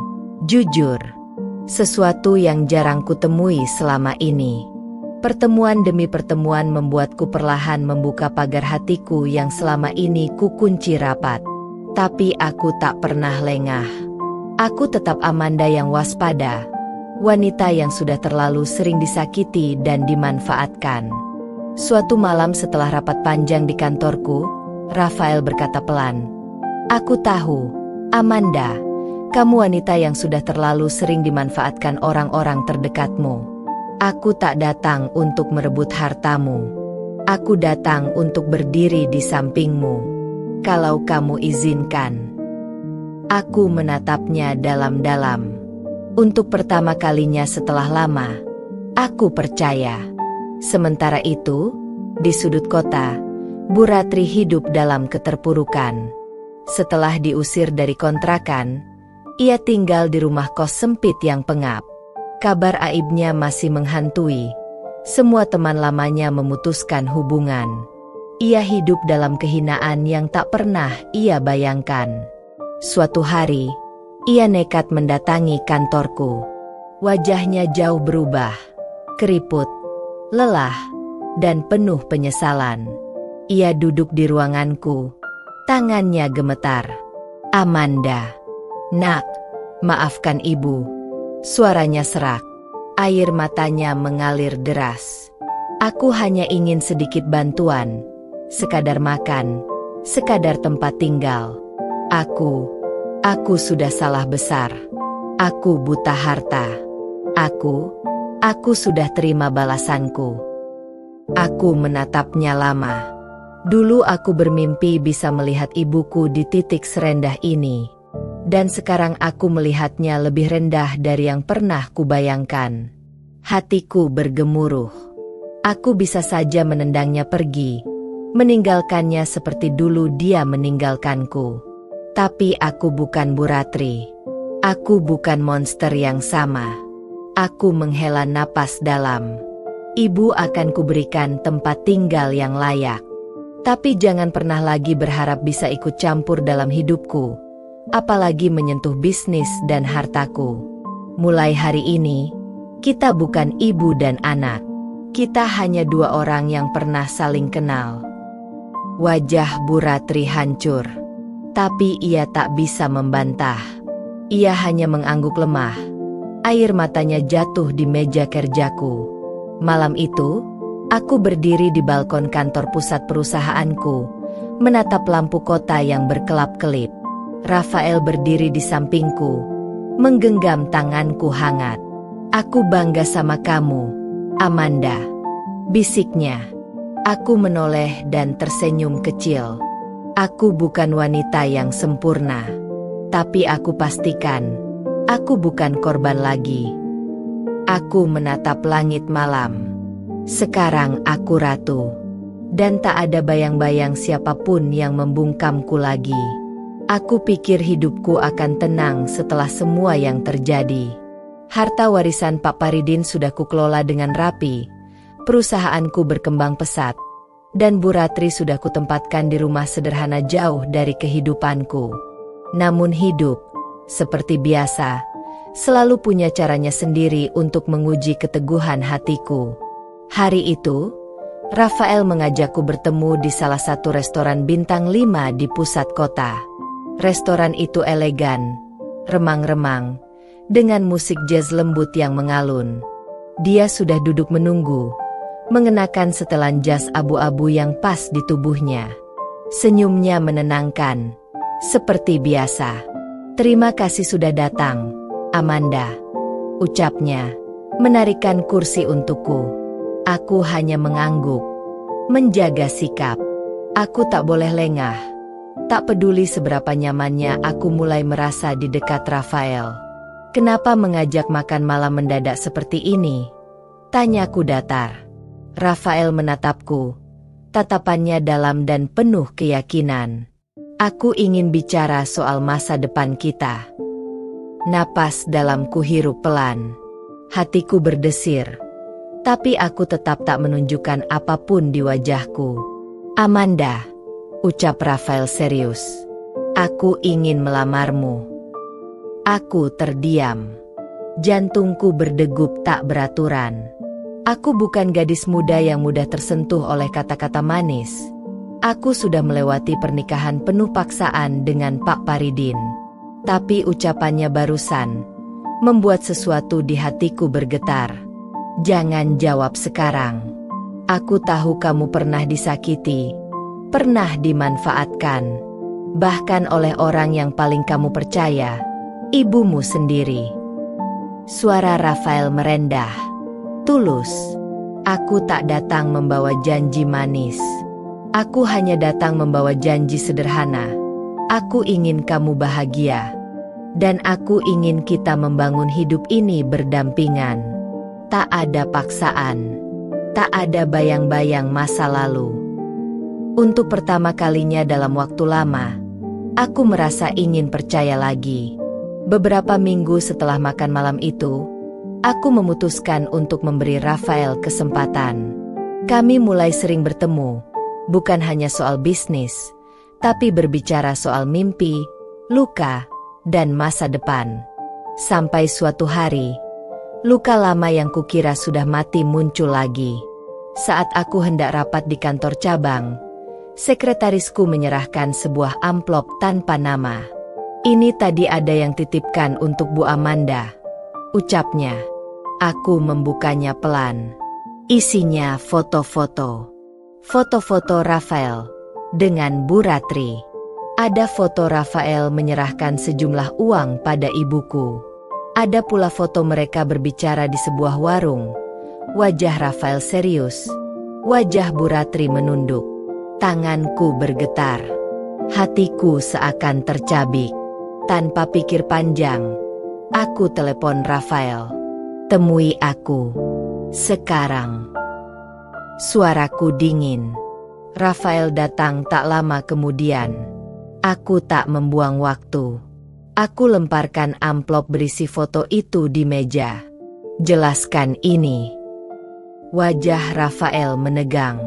jujur. Sesuatu yang jarang kutemui selama ini. Pertemuan demi pertemuan membuatku perlahan membuka pagar hatiku yang selama ini kukunci rapat. Tapi aku tak pernah lengah. Aku tetap Amanda yang waspada, wanita yang sudah terlalu sering disakiti dan dimanfaatkan. Suatu malam setelah rapat panjang di kantorku, Rafael berkata pelan, "Aku tahu, Amanda, kamu wanita yang sudah terlalu sering dimanfaatkan orang-orang terdekatmu. Aku tak datang untuk merebut hartamu. Aku datang untuk berdiri di sampingmu. Kalau kamu izinkan." Aku menatapnya dalam-dalam. Untuk pertama kalinya setelah lama, aku percaya. Sementara itu, di sudut kota, Bu Ratri hidup dalam keterpurukan. Setelah diusir dari kontrakan, ia tinggal di rumah kos sempit yang pengap. Kabar aibnya masih menghantui. Semua teman lamanya memutuskan hubungan. Ia hidup dalam kehinaan yang tak pernah ia bayangkan. Suatu hari, ia nekat mendatangi kantorku. Wajahnya jauh berubah, keriput, lelah, dan penuh penyesalan. Ia duduk di ruanganku, tangannya gemetar. "Amanda, nak, maafkan ibu." Suaranya serak, air matanya mengalir deras. "Aku hanya ingin sedikit bantuan, sekadar makan, sekadar tempat tinggal. Aku sudah salah besar. Aku buta harta. Aku sudah terima balasanku." Aku menatapnya lama. Dulu aku bermimpi bisa melihat ibuku di titik serendah ini. Dan sekarang aku melihatnya lebih rendah dari yang pernah kubayangkan. Hatiku bergemuruh. Aku bisa saja menendangnya pergi, meninggalkannya seperti dulu dia meninggalkanku. Tapi aku bukan Bu Ratri. Aku bukan monster yang sama. Aku menghela napas dalam. Ibu akan kuberikan tempat tinggal yang layak. Tapi jangan pernah lagi berharap bisa ikut campur dalam hidupku, apalagi menyentuh bisnis dan hartaku. Mulai hari ini, kita bukan ibu dan anak. Kita hanya dua orang yang pernah saling kenal. Wajah Bu Ratri hancur. Tapi ia tak bisa membantah. Ia hanya mengangguk lemah. Air matanya jatuh di meja kerjaku. Malam itu, aku berdiri di balkon kantor pusat perusahaanku, menatap lampu kota yang berkelap-kelip. Rafael berdiri di sampingku, menggenggam tanganku hangat. "Aku bangga sama kamu, Amanda," bisiknya. Aku menoleh dan tersenyum kecil. Aku bukan wanita yang sempurna, tapi aku pastikan, aku bukan korban lagi. Aku menatap langit malam. Sekarang aku ratu, dan tak ada bayang-bayang siapapun yang membungkamku lagi. Aku pikir hidupku akan tenang setelah semua yang terjadi. Harta warisan Pak Paridin sudah kukelola dengan rapi, perusahaanku berkembang pesat, dan Bu Ratri sudah kutempatkan di rumah sederhana jauh dari kehidupanku. Namun hidup, seperti biasa, selalu punya caranya sendiri untuk menguji keteguhan hatiku. Hari itu, Rafael mengajakku bertemu di salah satu restoran bintang 5 di pusat kota. Restoran itu elegan, remang-remang, dengan musik jazz lembut yang mengalun. Dia sudah duduk menunggu, mengenakan setelan jas abu-abu yang pas di tubuhnya. Senyumnya menenangkan, seperti biasa. "Terima kasih sudah datang, Amanda," ucapnya, menarikkan kursi untukku. Aku hanya mengangguk, menjaga sikap. Aku tak boleh lengah. Tak peduli seberapa nyamannya aku mulai merasa di dekat Rafael. "Kenapa mengajak makan malam mendadak seperti ini?" tanyaku datar. Rafael menatapku, tatapannya dalam dan penuh keyakinan. "Aku ingin bicara soal masa depan kita." Napas dalamku hirup pelan. Hatiku berdesir, tapi aku tetap tak menunjukkan apapun di wajahku. "Amanda," ucap Rafael serius, "aku ingin melamarmu." Aku terdiam. Jantungku berdegup tak beraturan. Aku bukan gadis muda yang mudah tersentuh oleh kata-kata manis. Aku sudah melewati pernikahan penuh paksaan dengan Pak Paridin. Tapi ucapannya barusan membuat sesuatu di hatiku bergetar. "Jangan jawab sekarang. Aku tahu kamu pernah disakiti, pernah dimanfaatkan, bahkan oleh orang yang paling kamu percaya, ibumu sendiri." Suara Rafael merendah, tulus. "Aku tak datang membawa janji manis. Aku hanya datang membawa janji sederhana. Aku ingin kamu bahagia. Dan aku ingin kita membangun hidup ini berdampingan. Tak ada paksaan. Tak ada bayang-bayang masa lalu." Untuk pertama kalinya dalam waktu lama, aku merasa ingin percaya lagi. Beberapa minggu setelah makan malam itu, aku memutuskan untuk memberi Rafael kesempatan. Kami mulai sering bertemu, bukan hanya soal bisnis, tapi berbicara soal mimpi, luka, dan masa depan. Sampai suatu hari, luka lama yang kukira sudah mati muncul lagi. Saat aku hendak rapat di kantor cabang, sekretarisku menyerahkan sebuah amplop tanpa nama. "Ini tadi ada yang titipkan untuk Bu Amanda," ucapnya. Aku membukanya pelan. Isinya foto-foto. Foto-foto Rafael dengan Bu Ratri. Ada foto Rafael menyerahkan sejumlah uang pada ibuku. Ada pula foto mereka berbicara di sebuah warung. Wajah Rafael serius. Wajah Bu Ratri menunduk. Tanganku bergetar. Hatiku seakan tercabik. Tanpa pikir panjang, aku telepon Rafael. "Temui aku sekarang." Suaraku dingin. Rafael datang tak lama kemudian. Aku tak membuang waktu. Aku lemparkan amplop berisi foto itu di meja. Jelaskan ini. Wajah Rafael menegang.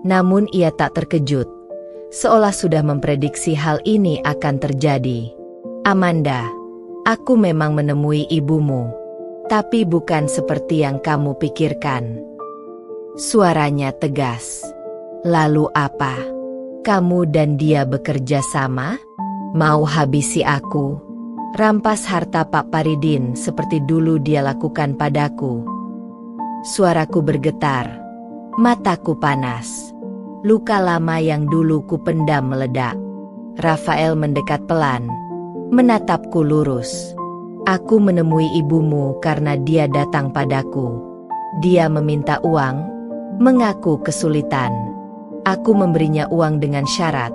Namun ia tak terkejut. Seolah sudah memprediksi hal ini akan terjadi. Amanda, aku memang menemui ibumu. Tapi bukan seperti yang kamu pikirkan. Suaranya tegas. Lalu apa? Kamu dan dia bekerja sama? Mau habisi aku? Rampas harta Pak Paridin seperti dulu dia lakukan padaku. Suaraku bergetar. Mataku panas. Luka lama yang dulu ku pendam meledak. Rafael mendekat pelan. Menatapku lurus. Aku menemui ibumu karena dia datang padaku. Dia meminta uang, mengaku kesulitan. Aku memberinya uang dengan syarat.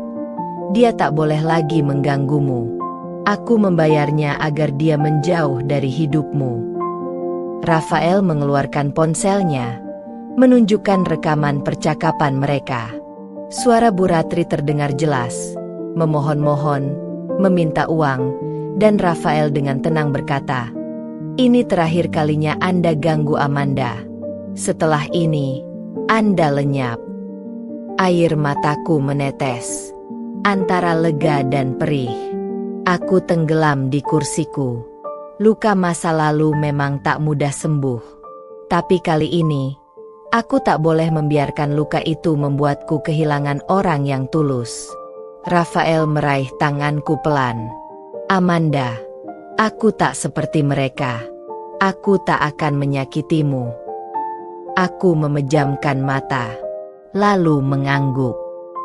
Dia tak boleh lagi mengganggumu. Aku membayarnya agar dia menjauh dari hidupmu. Rafael mengeluarkan ponselnya, menunjukkan rekaman percakapan mereka. Suara Bu Ratri terdengar jelas, memohon-mohon, meminta uang, dan Rafael dengan tenang berkata, "Ini terakhir kalinya Anda ganggu Amanda. Setelah ini, Anda lenyap." Air mataku menetes. Antara lega dan perih. Aku tenggelam di kursiku. Luka masa lalu memang tak mudah sembuh. Tapi kali ini, aku tak boleh membiarkan luka itu membuatku kehilangan orang yang tulus. Rafael meraih tanganku pelan. Amanda, aku tak seperti mereka. Aku tak akan menyakitimu. Aku memejamkan mata, lalu mengangguk.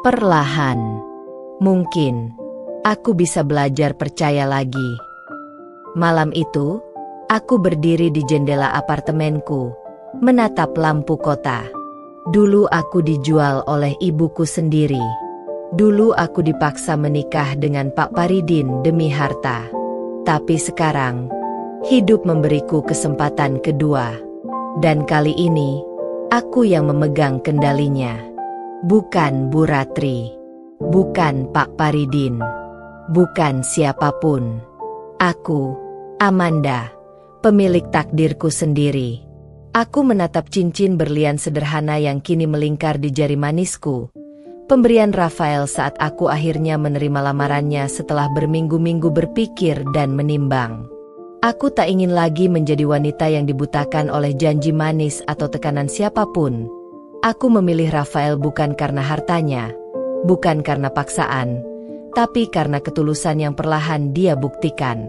Perlahan. Mungkin, aku bisa belajar percaya lagi. Malam itu, aku berdiri di jendela apartemenku, menatap lampu kota. Dulu aku dijual oleh ibuku sendiri. Dulu aku dipaksa menikah dengan Pak Paridin demi harta. Tapi sekarang, hidup memberiku kesempatan kedua. Dan kali ini, aku yang memegang kendalinya. Bukan Bu Ratri. Bukan Pak Paridin. Bukan siapapun. Aku, Amanda, pemilik takdirku sendiri. Aku menatap cincin berlian sederhana yang kini melingkar di jari manisku. Pemberian Rafael saat aku akhirnya menerima lamarannya setelah berminggu-minggu berpikir dan menimbang. Aku tak ingin lagi menjadi wanita yang dibutakan oleh janji manis atau tekanan siapapun. Aku memilih Rafael bukan karena hartanya, bukan karena paksaan, tapi karena ketulusan yang perlahan dia buktikan.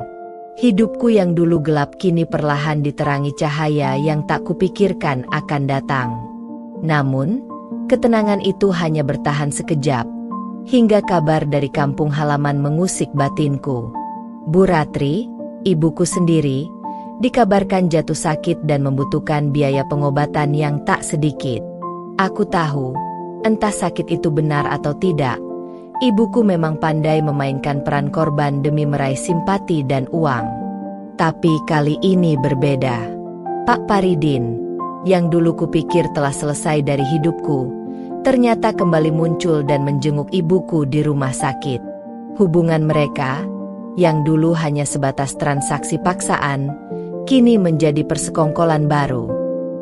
Hidupku yang dulu gelap kini perlahan diterangi cahaya yang tak kupikirkan akan datang. Namun, ketenangan itu hanya bertahan sekejap, hingga kabar dari kampung halaman mengusik batinku. Bu Ratri, ibuku sendiri, dikabarkan jatuh sakit dan membutuhkan biaya pengobatan yang tak sedikit. Aku tahu, entah sakit itu benar atau tidak, ibuku memang pandai memainkan peran korban demi meraih simpati dan uang. Tapi kali ini berbeda. Pak Paridin, yang dulu kupikir telah selesai dari hidupku, ternyata kembali muncul dan menjenguk ibuku di rumah sakit. Hubungan mereka, yang dulu hanya sebatas transaksi paksaan, kini menjadi persekongkolan baru.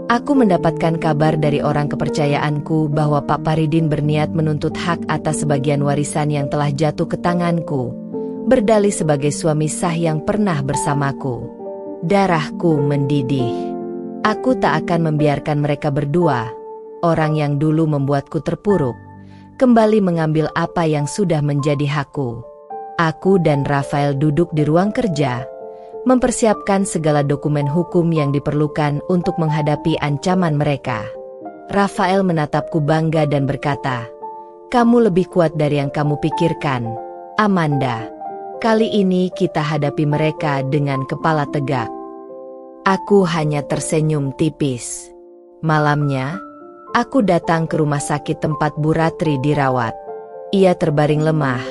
Aku mendapatkan kabar dari orang kepercayaanku bahwa Pak Paridin berniat menuntut hak atas sebagian warisan yang telah jatuh ke tanganku, berdalih sebagai suami sah yang pernah bersamaku. Darahku mendidih. Aku tak akan membiarkan mereka berdua, orang yang dulu membuatku terpuruk, kembali mengambil apa yang sudah menjadi hakku. Aku dan Rafael duduk di ruang kerja, mempersiapkan segala dokumen hukum yang diperlukan untuk menghadapi ancaman mereka. Rafael menatapku bangga dan berkata, "Kamu lebih kuat dari yang kamu pikirkan, Amanda. Kali ini kita hadapi mereka dengan kepala tegak." Aku hanya tersenyum tipis. Malamnya, aku datang ke rumah sakit tempat Bu Ratri dirawat. Ia terbaring lemah,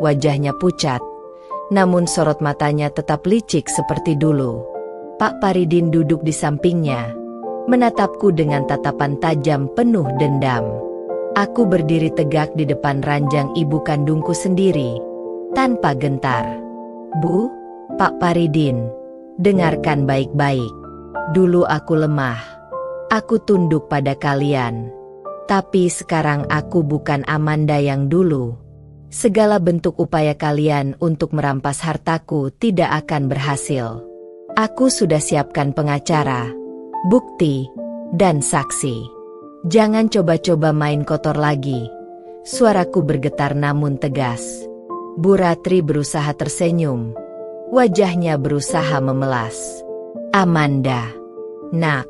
wajahnya pucat, namun sorot matanya tetap licik seperti dulu. Pak Paridin duduk di sampingnya, menatapku dengan tatapan tajam penuh dendam. Aku berdiri tegak di depan ranjang ibu kandungku sendiri, tanpa gentar. "Bu, Pak Paridin, dengarkan baik-baik. Dulu aku lemah. Aku tunduk pada kalian. Tapi sekarang aku bukan Amanda yang dulu. Segala bentuk upaya kalian untuk merampas hartaku tidak akan berhasil. Aku sudah siapkan pengacara, bukti, dan saksi. Jangan coba-coba main kotor lagi." Suaraku bergetar namun tegas. Bu Ratri berusaha tersenyum. Wajahnya berusaha memelas. "Amanda, nak,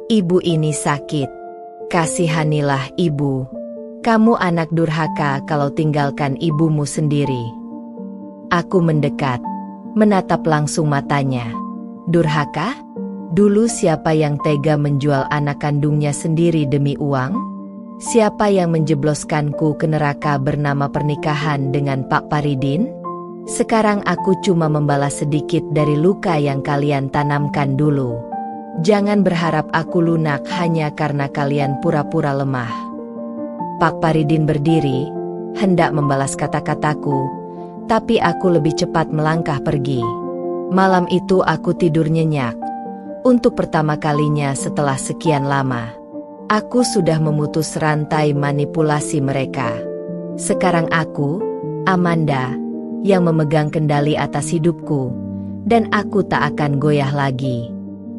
ibu ini sakit. Kasihanilah ibu. Kamu anak durhaka kalau tinggalkan ibumu sendiri." Aku mendekat, menatap langsung matanya. "Durhaka? Dulu siapa yang tega menjual anak kandungnya sendiri demi uang? Siapa yang menjebloskanku ke neraka bernama pernikahan dengan Pak Paridin? Sekarang aku cuma membalas sedikit dari luka yang kalian tanamkan dulu. Jangan berharap aku lunak hanya karena kalian pura-pura lemah." Pak Paridin berdiri, hendak membalas kata-kataku, tapi aku lebih cepat melangkah pergi. Malam itu aku tidur nyenyak. Untuk pertama kalinya setelah sekian lama, aku sudah memutus rantai manipulasi mereka. Sekarang aku, Amanda, yang memegang kendali atas hidupku, dan aku tak akan goyah lagi.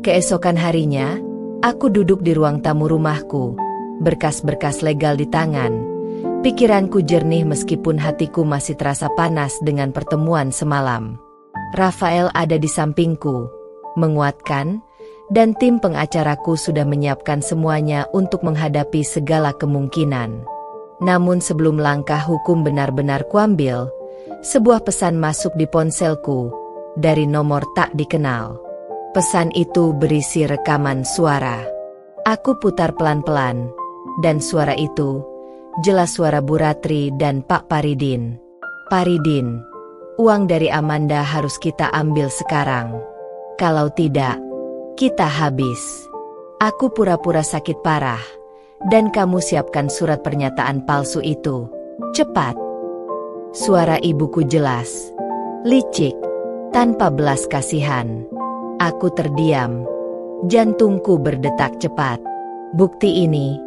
Keesokan harinya, aku duduk di ruang tamu rumahku, berkas-berkas legal di tangan. Pikiranku jernih meskipun hatiku masih terasa panas dengan pertemuan semalam. Rafael ada di sampingku, menguatkan, dan tim pengacaraku sudah menyiapkan semuanya untuk menghadapi segala kemungkinan. Namun sebelum langkah hukum benar-benar kuambil, sebuah pesan masuk di ponselku, dari nomor tak dikenal. Pesan itu berisi rekaman suara. Aku putar pelan-pelan, dan suara itu, jelas suara Bu Ratri dan Pak Paridin. "Paridin, uang dari Amanda harus kita ambil sekarang. Kalau tidak, kita habis. Aku pura-pura sakit parah, dan kamu siapkan surat pernyataan palsu itu. Cepat." Suara ibuku jelas, licik, tanpa belas kasihan. Aku terdiam. Jantungku berdetak cepat. Bukti ini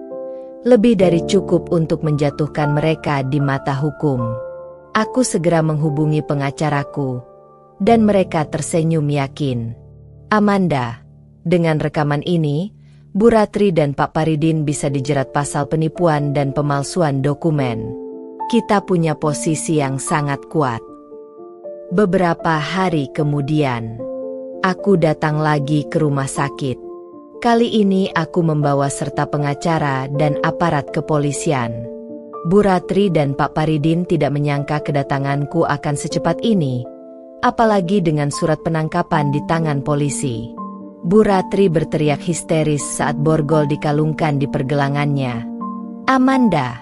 lebih dari cukup untuk menjatuhkan mereka di mata hukum. Aku segera menghubungi pengacaraku, dan mereka tersenyum yakin. "Amanda, dengan rekaman ini, Bu Ratri dan Pak Paridin bisa dijerat pasal penipuan dan pemalsuan dokumen. Kita punya posisi yang sangat kuat." Beberapa hari kemudian, aku datang lagi ke rumah sakit. Kali ini aku membawa serta pengacara dan aparat kepolisian. Bu Ratri dan Pak Paridin tidak menyangka kedatanganku akan secepat ini, apalagi dengan surat penangkapan di tangan polisi. Bu Ratri berteriak histeris saat borgol dikalungkan di pergelangannya. "Amanda,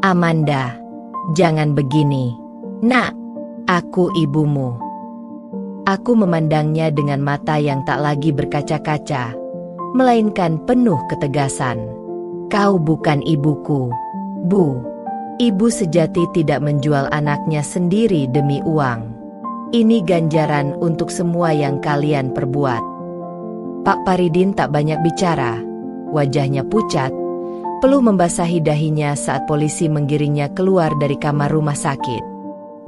Amanda, jangan begini. Nak, aku ibumu." Aku memandangnya dengan mata yang tak lagi berkaca-kaca, melainkan penuh ketegasan. "Kau bukan ibuku, Bu. Ibu sejati tidak menjual anaknya sendiri demi uang. Ini ganjaran untuk semua yang kalian perbuat." Pak Paridin tak banyak bicara, wajahnya pucat, peluh membasahi dahinya saat polisi menggiringnya keluar dari kamar rumah sakit.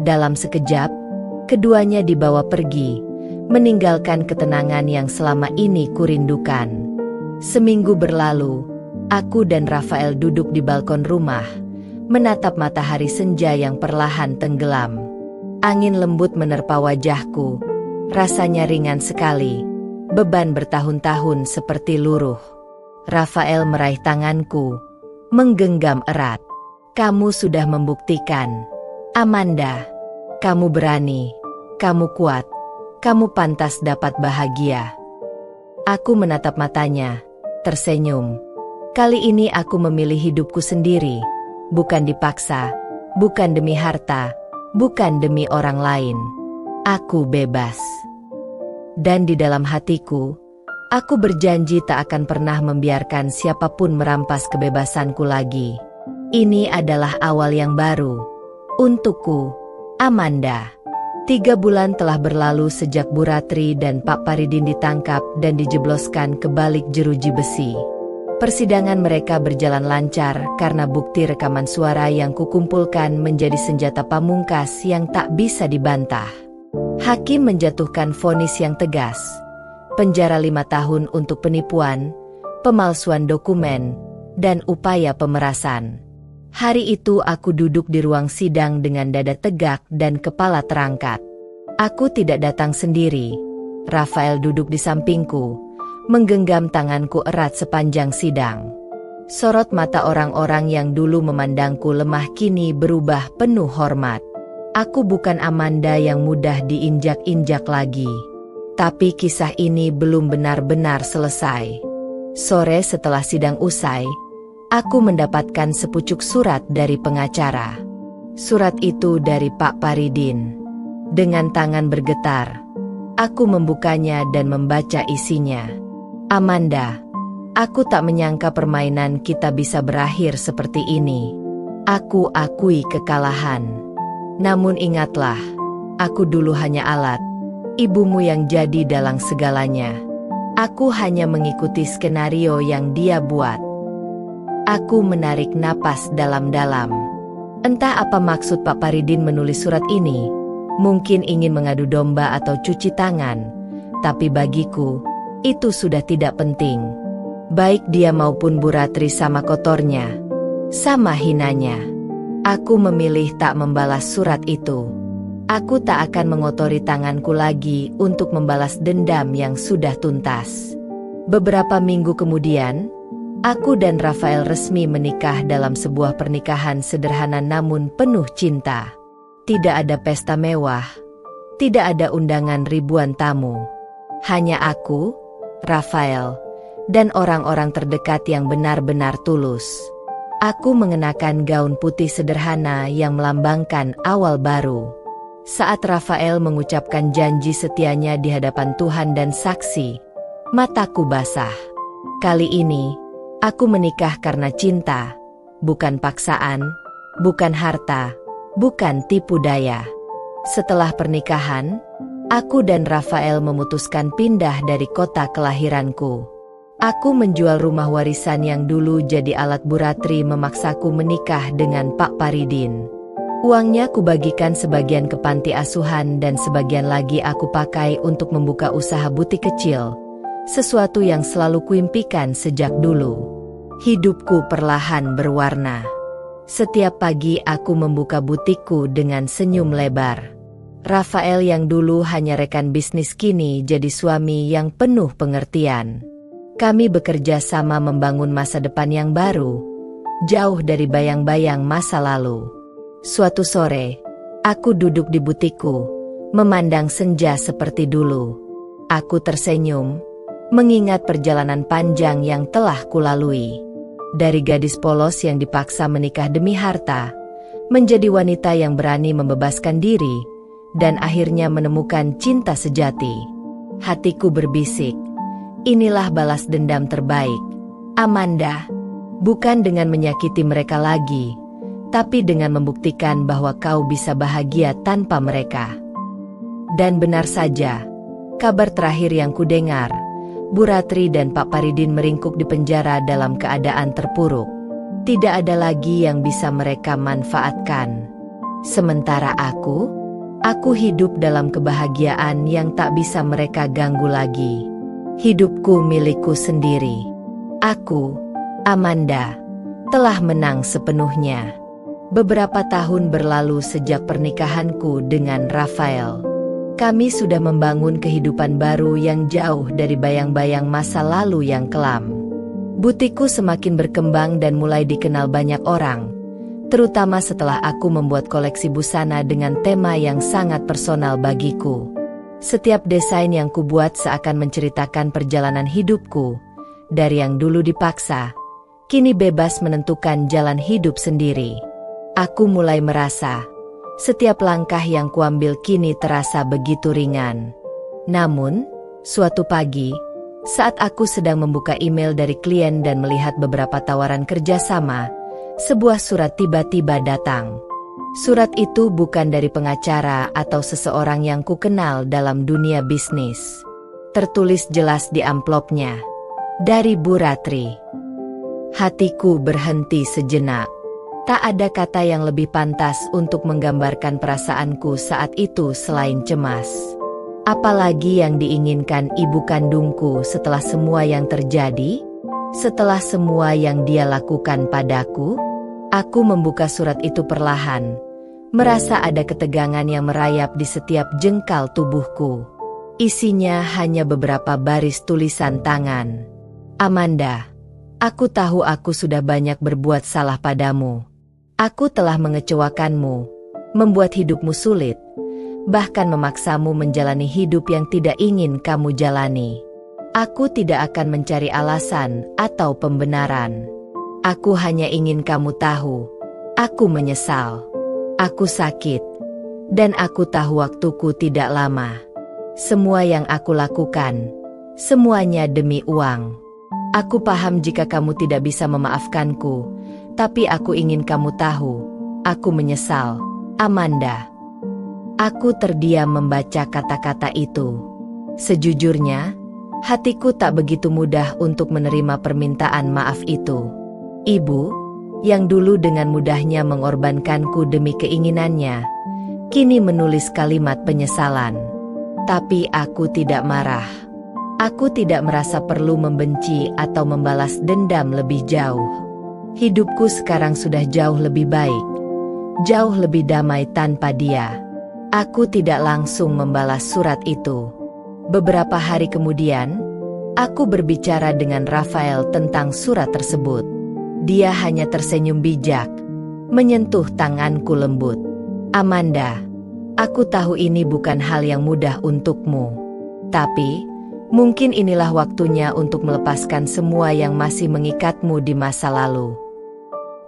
Dalam sekejap, keduanya dibawa pergi, meninggalkan ketenangan yang selama ini kurindukan. Seminggu berlalu, aku dan Rafael duduk di balkon rumah, menatap matahari senja yang perlahan tenggelam. Angin lembut menerpa wajahku, rasanya ringan sekali. Beban bertahun-tahun seperti luruh. Rafael meraih tanganku, menggenggam erat. "Kamu sudah membuktikan, Amanda. Kamu berani, kamu kuat, kamu pantas dapat bahagia." Aku menatap matanya, tersenyum. Kali ini aku memilih hidupku sendiri, bukan dipaksa, bukan demi harta, bukan demi orang lain. Aku bebas. Dan di dalam hatiku, Aku berjanji tak akan pernah membiarkan siapapun merampas kebebasanku lagi. Ini adalah awal yang baru. Untukku, Amanda. 3 bulan telah berlalu sejak Bu Ratri dan Pak Paridin ditangkap dan dijebloskan ke balik jeruji besi. Persidangan mereka berjalan lancar karena bukti rekaman suara yang kukumpulkan menjadi senjata pamungkas yang tak bisa dibantah. Hakim menjatuhkan vonis yang tegas. Penjara 5 tahun untuk penipuan, pemalsuan dokumen, dan upaya pemerasan. Hari itu aku duduk di ruang sidang dengan dada tegak dan kepala terangkat. Aku tidak datang sendiri. Rafael duduk di sampingku, menggenggam tanganku erat sepanjang sidang. Sorot mata orang-orang yang dulu memandangku lemah kini berubah penuh hormat. Aku bukan Amanda yang mudah diinjak-injak lagi. Tapi kisah ini belum benar-benar selesai. Sore setelah sidang usai, aku mendapatkan sepucuk surat dari pengacara. Surat itu dari Pak Paridin. Dengan tangan bergetar, aku membukanya dan membaca isinya. Amanda, aku tak menyangka permainan kita bisa berakhir seperti ini. Aku akui kekalahan. Namun ingatlah, aku dulu hanya alat, ibumu yang jadi dalang segalanya. Aku hanya mengikuti skenario yang dia buat. Aku menarik napas dalam-dalam. Entah apa maksud Pak Paridin menulis surat ini. Mungkin ingin mengadu domba atau cuci tangan. Tapi bagiku, itu sudah tidak penting. Baik dia maupun Bu Ratri sama kotornya, sama hinanya. Aku memilih tak membalas surat itu. Aku tak akan mengotori tanganku lagi untuk membalas dendam yang sudah tuntas. Beberapa minggu kemudian, aku dan Rafael resmi menikah dalam sebuah pernikahan sederhana namun penuh cinta. Tidak ada pesta mewah, tidak ada undangan ribuan tamu. Hanya aku, Rafael, dan orang-orang terdekat yang benar-benar tulus. Aku mengenakan gaun putih sederhana yang melambangkan awal baru. Saat Rafael mengucapkan janji setianya di hadapan Tuhan dan saksi, mataku basah. Kali ini, aku menikah karena cinta, bukan paksaan, bukan harta, bukan tipu daya. Setelah pernikahan, aku dan Rafael memutuskan pindah dari kota kelahiranku. Aku menjual rumah warisan yang dulu jadi alat Bu Ratri memaksaku menikah dengan Pak Paridin. Uangnya kubagikan sebagian ke panti asuhan dan sebagian lagi aku pakai untuk membuka usaha butik kecil. Sesuatu yang selalu kuimpikan sejak dulu. Hidupku perlahan berwarna. Setiap pagi aku membuka butikku dengan senyum lebar. Rafael yang dulu hanya rekan bisnis kini jadi suami yang penuh pengertian. Kami bekerja sama membangun masa depan yang baru, jauh dari bayang-bayang masa lalu. Suatu sore, aku duduk di butikku, memandang senja seperti dulu. Aku tersenyum, mengingat perjalanan panjang yang telah kulalui. Dari gadis polos yang dipaksa menikah demi harta, menjadi wanita yang berani membebaskan diri, dan akhirnya menemukan cinta sejati. Hatiku berbisik, inilah balas dendam terbaik, Amanda. Bukan dengan menyakiti mereka lagi, tapi dengan membuktikan bahwa kau bisa bahagia tanpa mereka. Dan benar saja, kabar terakhir yang kudengar, Bu Ratri dan Pak Paridin meringkuk di penjara dalam keadaan terpuruk. Tidak ada lagi yang bisa mereka manfaatkan. Sementara aku hidup dalam kebahagiaan yang tak bisa mereka ganggu lagi. Hidupku milikku sendiri. Aku, Amanda, telah menang sepenuhnya. Beberapa tahun berlalu sejak pernikahanku dengan Rafael. Kami sudah membangun kehidupan baru yang jauh dari bayang-bayang masa lalu yang kelam. Butikku semakin berkembang dan mulai dikenal banyak orang, terutama setelah aku membuat koleksi busana dengan tema yang sangat personal bagiku. Setiap desain yang kubuat seakan menceritakan perjalanan hidupku, dari yang dulu dipaksa, kini bebas menentukan jalan hidup sendiri. Aku mulai merasa, setiap langkah yang kuambil kini terasa begitu ringan. Namun, suatu pagi, Saat aku sedang membuka email dari klien dan melihat beberapa tawaran kerjasama, sebuah surat tiba-tiba datang. Surat itu bukan dari pengacara atau seseorang yang kukenal dalam dunia bisnis. Tertulis jelas di amplopnya, dari Bu Ratri. Hatiku berhenti sejenak. Tak ada kata yang lebih pantas untuk menggambarkan perasaanku saat itu selain cemas. Apalagi yang diinginkan ibu kandungku setelah semua yang terjadi? Setelah semua yang dia lakukan padaku? Aku membuka surat itu perlahan, merasa ada ketegangan yang merayap di setiap jengkal tubuhku. Isinya hanya beberapa baris tulisan tangan. Amanda, aku tahu aku sudah banyak berbuat salah padamu. Aku telah mengecewakanmu, membuat hidupmu sulit, bahkan memaksamu menjalani hidup yang tidak ingin kamu jalani. Aku tidak akan mencari alasan atau pembenaran. Aku hanya ingin kamu tahu, aku menyesal. Aku sakit, dan aku tahu waktuku tidak lama. Semua yang aku lakukan, semuanya demi uang. Aku paham jika kamu tidak bisa memaafkanku, tapi aku ingin kamu tahu, aku menyesal, Amanda. Aku terdiam membaca kata-kata itu. Sejujurnya, hatiku tak begitu mudah untuk menerima permintaan maaf itu. Ibu, yang dulu dengan mudahnya mengorbankanku demi keinginannya, kini menulis kalimat penyesalan. Tapi aku tidak marah. Aku tidak merasa perlu membenci atau membalas dendam lebih jauh. Hidupku sekarang sudah jauh lebih baik, jauh lebih damai tanpa dia. Aku tidak langsung membalas surat itu. Beberapa hari kemudian, aku berbicara dengan Rafael tentang surat tersebut. Dia hanya tersenyum bijak, menyentuh tanganku lembut. Amanda, aku tahu ini bukan hal yang mudah untukmu. Tapi, mungkin inilah waktunya untuk melepaskan semua yang masih mengikatmu di masa lalu.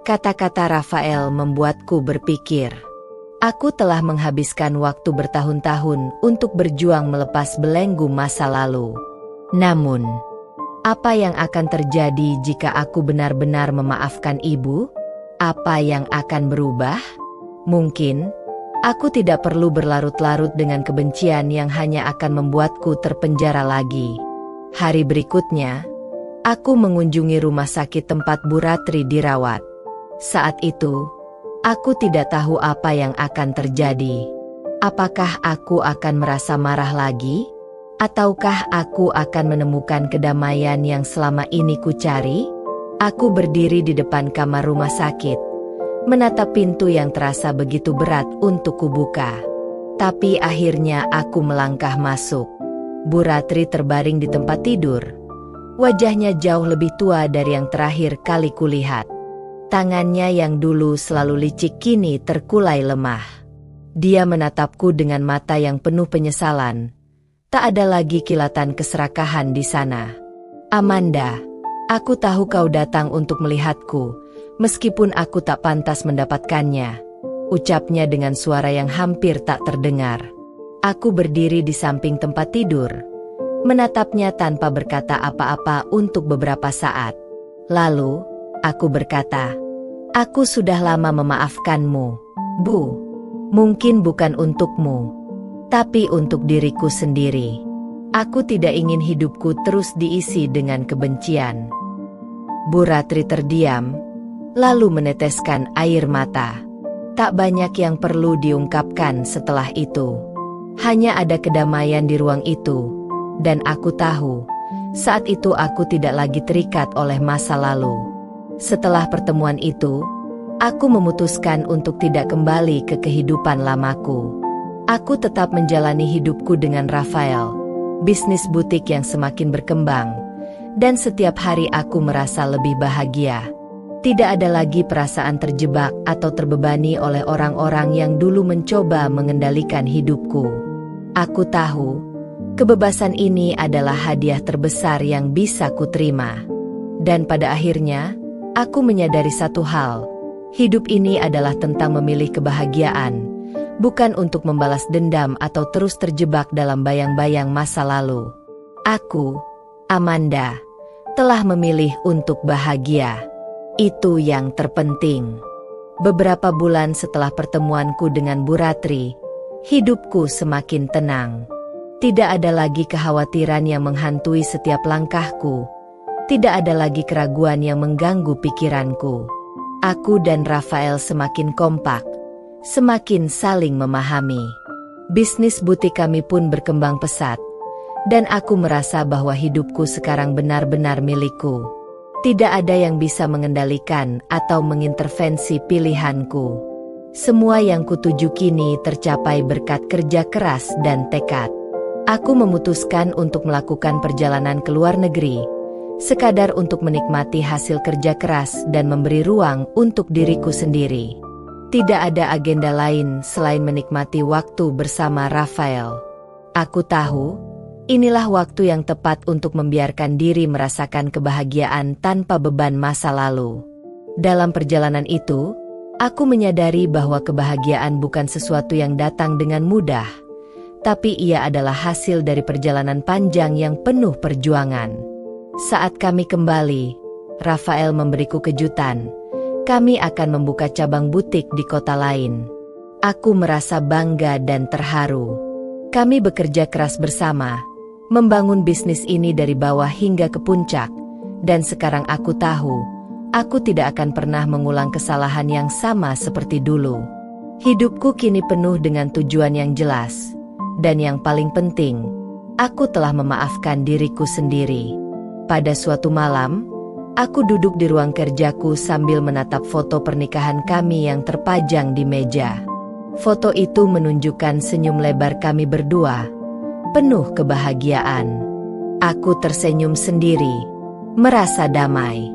Kata-kata Rafael membuatku berpikir. Aku telah menghabiskan waktu bertahun-tahun untuk berjuang melepas belenggu masa lalu. Namun, apa yang akan terjadi jika aku benar-benar memaafkan ibu? Apa yang akan berubah? Mungkin, aku tidak perlu berlarut-larut dengan kebencian yang hanya akan membuatku terpenjara lagi. Hari berikutnya, aku mengunjungi rumah sakit tempat Bu Ratri dirawat. Saat itu, aku tidak tahu apa yang akan terjadi. Apakah aku akan merasa marah lagi? Ataukah aku akan menemukan kedamaian yang selama ini kucari? Aku berdiri di depan kamar rumah sakit, menatap pintu yang terasa begitu berat untuk kubuka. Tapi akhirnya aku melangkah masuk. Bu Ratri terbaring di tempat tidur. Wajahnya jauh lebih tua dari yang terakhir kali kulihat. Tangannya yang dulu selalu licik kini terkulai lemah. Dia menatapku dengan mata yang penuh penyesalan. Tak ada lagi kilatan keserakahan di sana. Amanda, aku tahu kau datang untuk melihatku, meskipun aku tak pantas mendapatkannya. Ucapnya dengan suara yang hampir tak terdengar. Aku berdiri di samping tempat tidur, menatapnya tanpa berkata apa-apa untuk beberapa saat. Lalu, aku berkata, aku sudah lama memaafkanmu, Bu. Mungkin bukan untukmu, tapi untuk diriku sendiri. Aku tidak ingin hidupku terus diisi dengan kebencian. Bu Ratri terdiam, lalu meneteskan air mata. Tak banyak yang perlu diungkapkan setelah itu. Hanya ada kedamaian di ruang itu, dan aku tahu, saat itu aku tidak lagi terikat oleh masa lalu. Setelah pertemuan itu, aku memutuskan untuk tidak kembali ke kehidupan lamaku. Aku tetap menjalani hidupku dengan Rafael, bisnis butik yang semakin berkembang, dan setiap hari aku merasa lebih bahagia. Tidak ada lagi perasaan terjebak atau terbebani oleh orang-orang yang dulu mencoba mengendalikan hidupku. Aku tahu, kebebasan ini adalah hadiah terbesar yang bisa kuterima. Dan pada akhirnya, aku menyadari satu hal, hidup ini adalah tentang memilih kebahagiaan, bukan untuk membalas dendam atau terus terjebak dalam bayang-bayang masa lalu. Amanda telah memilih untuk bahagia. Itu yang terpenting. Beberapa bulan setelah pertemuanku dengan Bu Ratri, hidupku semakin tenang. Tidak ada lagi kekhawatiran yang menghantui setiap langkahku. Tidak ada lagi keraguan yang mengganggu pikiranku. Aku dan Rafael semakin kompak, semakin saling memahami. Bisnis butik kami pun berkembang pesat, dan aku merasa bahwa hidupku sekarang benar-benar milikku. Tidak ada yang bisa mengendalikan atau mengintervensi pilihanku. Semua yang kutuju kini tercapai berkat kerja keras dan tekad. Aku memutuskan untuk melakukan perjalanan ke luar negeri, sekadar untuk menikmati hasil kerja keras dan memberi ruang untuk diriku sendiri. Tidak ada agenda lain selain menikmati waktu bersama Rafael. Aku tahu, inilah waktu yang tepat untuk membiarkan diri merasakan kebahagiaan tanpa beban masa lalu. Dalam perjalanan itu, aku menyadari bahwa kebahagiaan bukan sesuatu yang datang dengan mudah, tapi ia adalah hasil dari perjalanan panjang yang penuh perjuangan. Saat kami kembali, Rafael memberiku kejutan. Kami akan membuka cabang butik di kota lain. Aku merasa bangga dan terharu. Kami bekerja keras bersama, membangun bisnis ini dari bawah hingga ke puncak, dan sekarang aku tahu, aku tidak akan pernah mengulang kesalahan yang sama seperti dulu. Hidupku kini penuh dengan tujuan yang jelas, dan yang paling penting, aku telah memaafkan diriku sendiri. Pada suatu malam, aku duduk di ruang kerjaku sambil menatap foto pernikahan kami yang terpajang di meja. Foto itu menunjukkan senyum lebar kami berdua, penuh kebahagiaan. Aku tersenyum sendiri, merasa damai.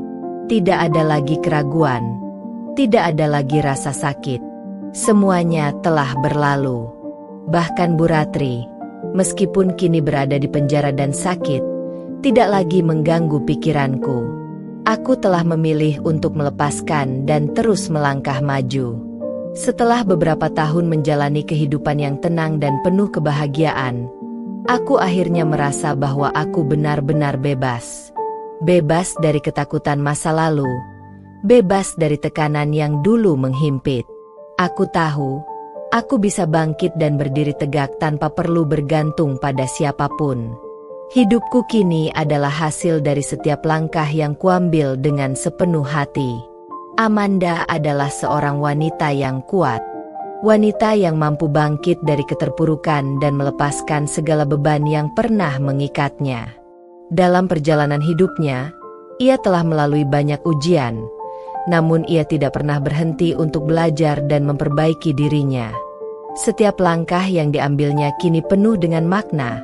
Tidak ada lagi keraguan, tidak ada lagi rasa sakit. Semuanya telah berlalu. Bahkan Bu Ratri, meskipun kini berada di penjara dan sakit, tidak lagi mengganggu pikiranku. Aku telah memilih untuk melepaskan dan terus melangkah maju. Setelah beberapa tahun menjalani kehidupan yang tenang dan penuh kebahagiaan, aku akhirnya merasa bahwa aku benar-benar bebas. Bebas dari ketakutan masa lalu, bebas dari tekanan yang dulu menghimpit. Aku tahu, aku bisa bangkit dan berdiri tegak tanpa perlu bergantung pada siapapun. Hidupku kini adalah hasil dari setiap langkah yang kuambil dengan sepenuh hati. Amanda adalah seorang wanita yang kuat. Wanita yang mampu bangkit dari keterpurukan dan melepaskan segala beban yang pernah mengikatnya. Dalam perjalanan hidupnya, ia telah melalui banyak ujian, namun ia tidak pernah berhenti untuk belajar dan memperbaiki dirinya. Setiap langkah yang diambilnya kini penuh dengan makna.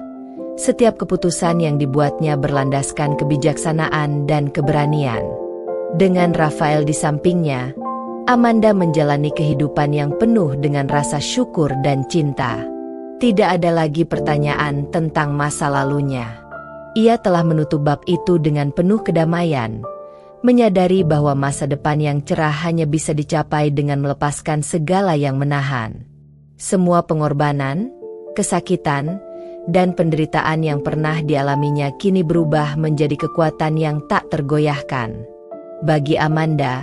Setiap keputusan yang dibuatnya berlandaskan kebijaksanaan dan keberanian. Dengan Rafael di sampingnya, Amanda menjalani kehidupan yang penuh dengan rasa syukur dan cinta. Tidak ada lagi pertanyaan tentang masa lalunya. Ia telah menutup bab itu dengan penuh kedamaian, menyadari bahwa masa depan yang cerah hanya bisa dicapai dengan melepaskan segala yang menahan. Semua pengorbanan, kesakitan, dan penderitaan yang pernah dialaminya kini berubah menjadi kekuatan yang tak tergoyahkan. Bagi Amanda,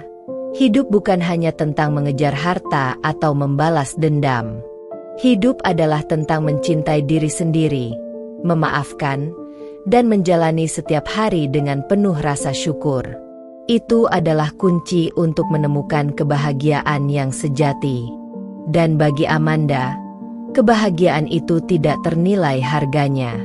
hidup bukan hanya tentang mengejar harta atau membalas dendam. Hidup adalah tentang mencintai diri sendiri, memaafkan, dan menjalani setiap hari dengan penuh rasa syukur. Itu adalah kunci untuk menemukan kebahagiaan yang sejati. Dan bagi Amanda, kebahagiaan itu tidak ternilai harganya.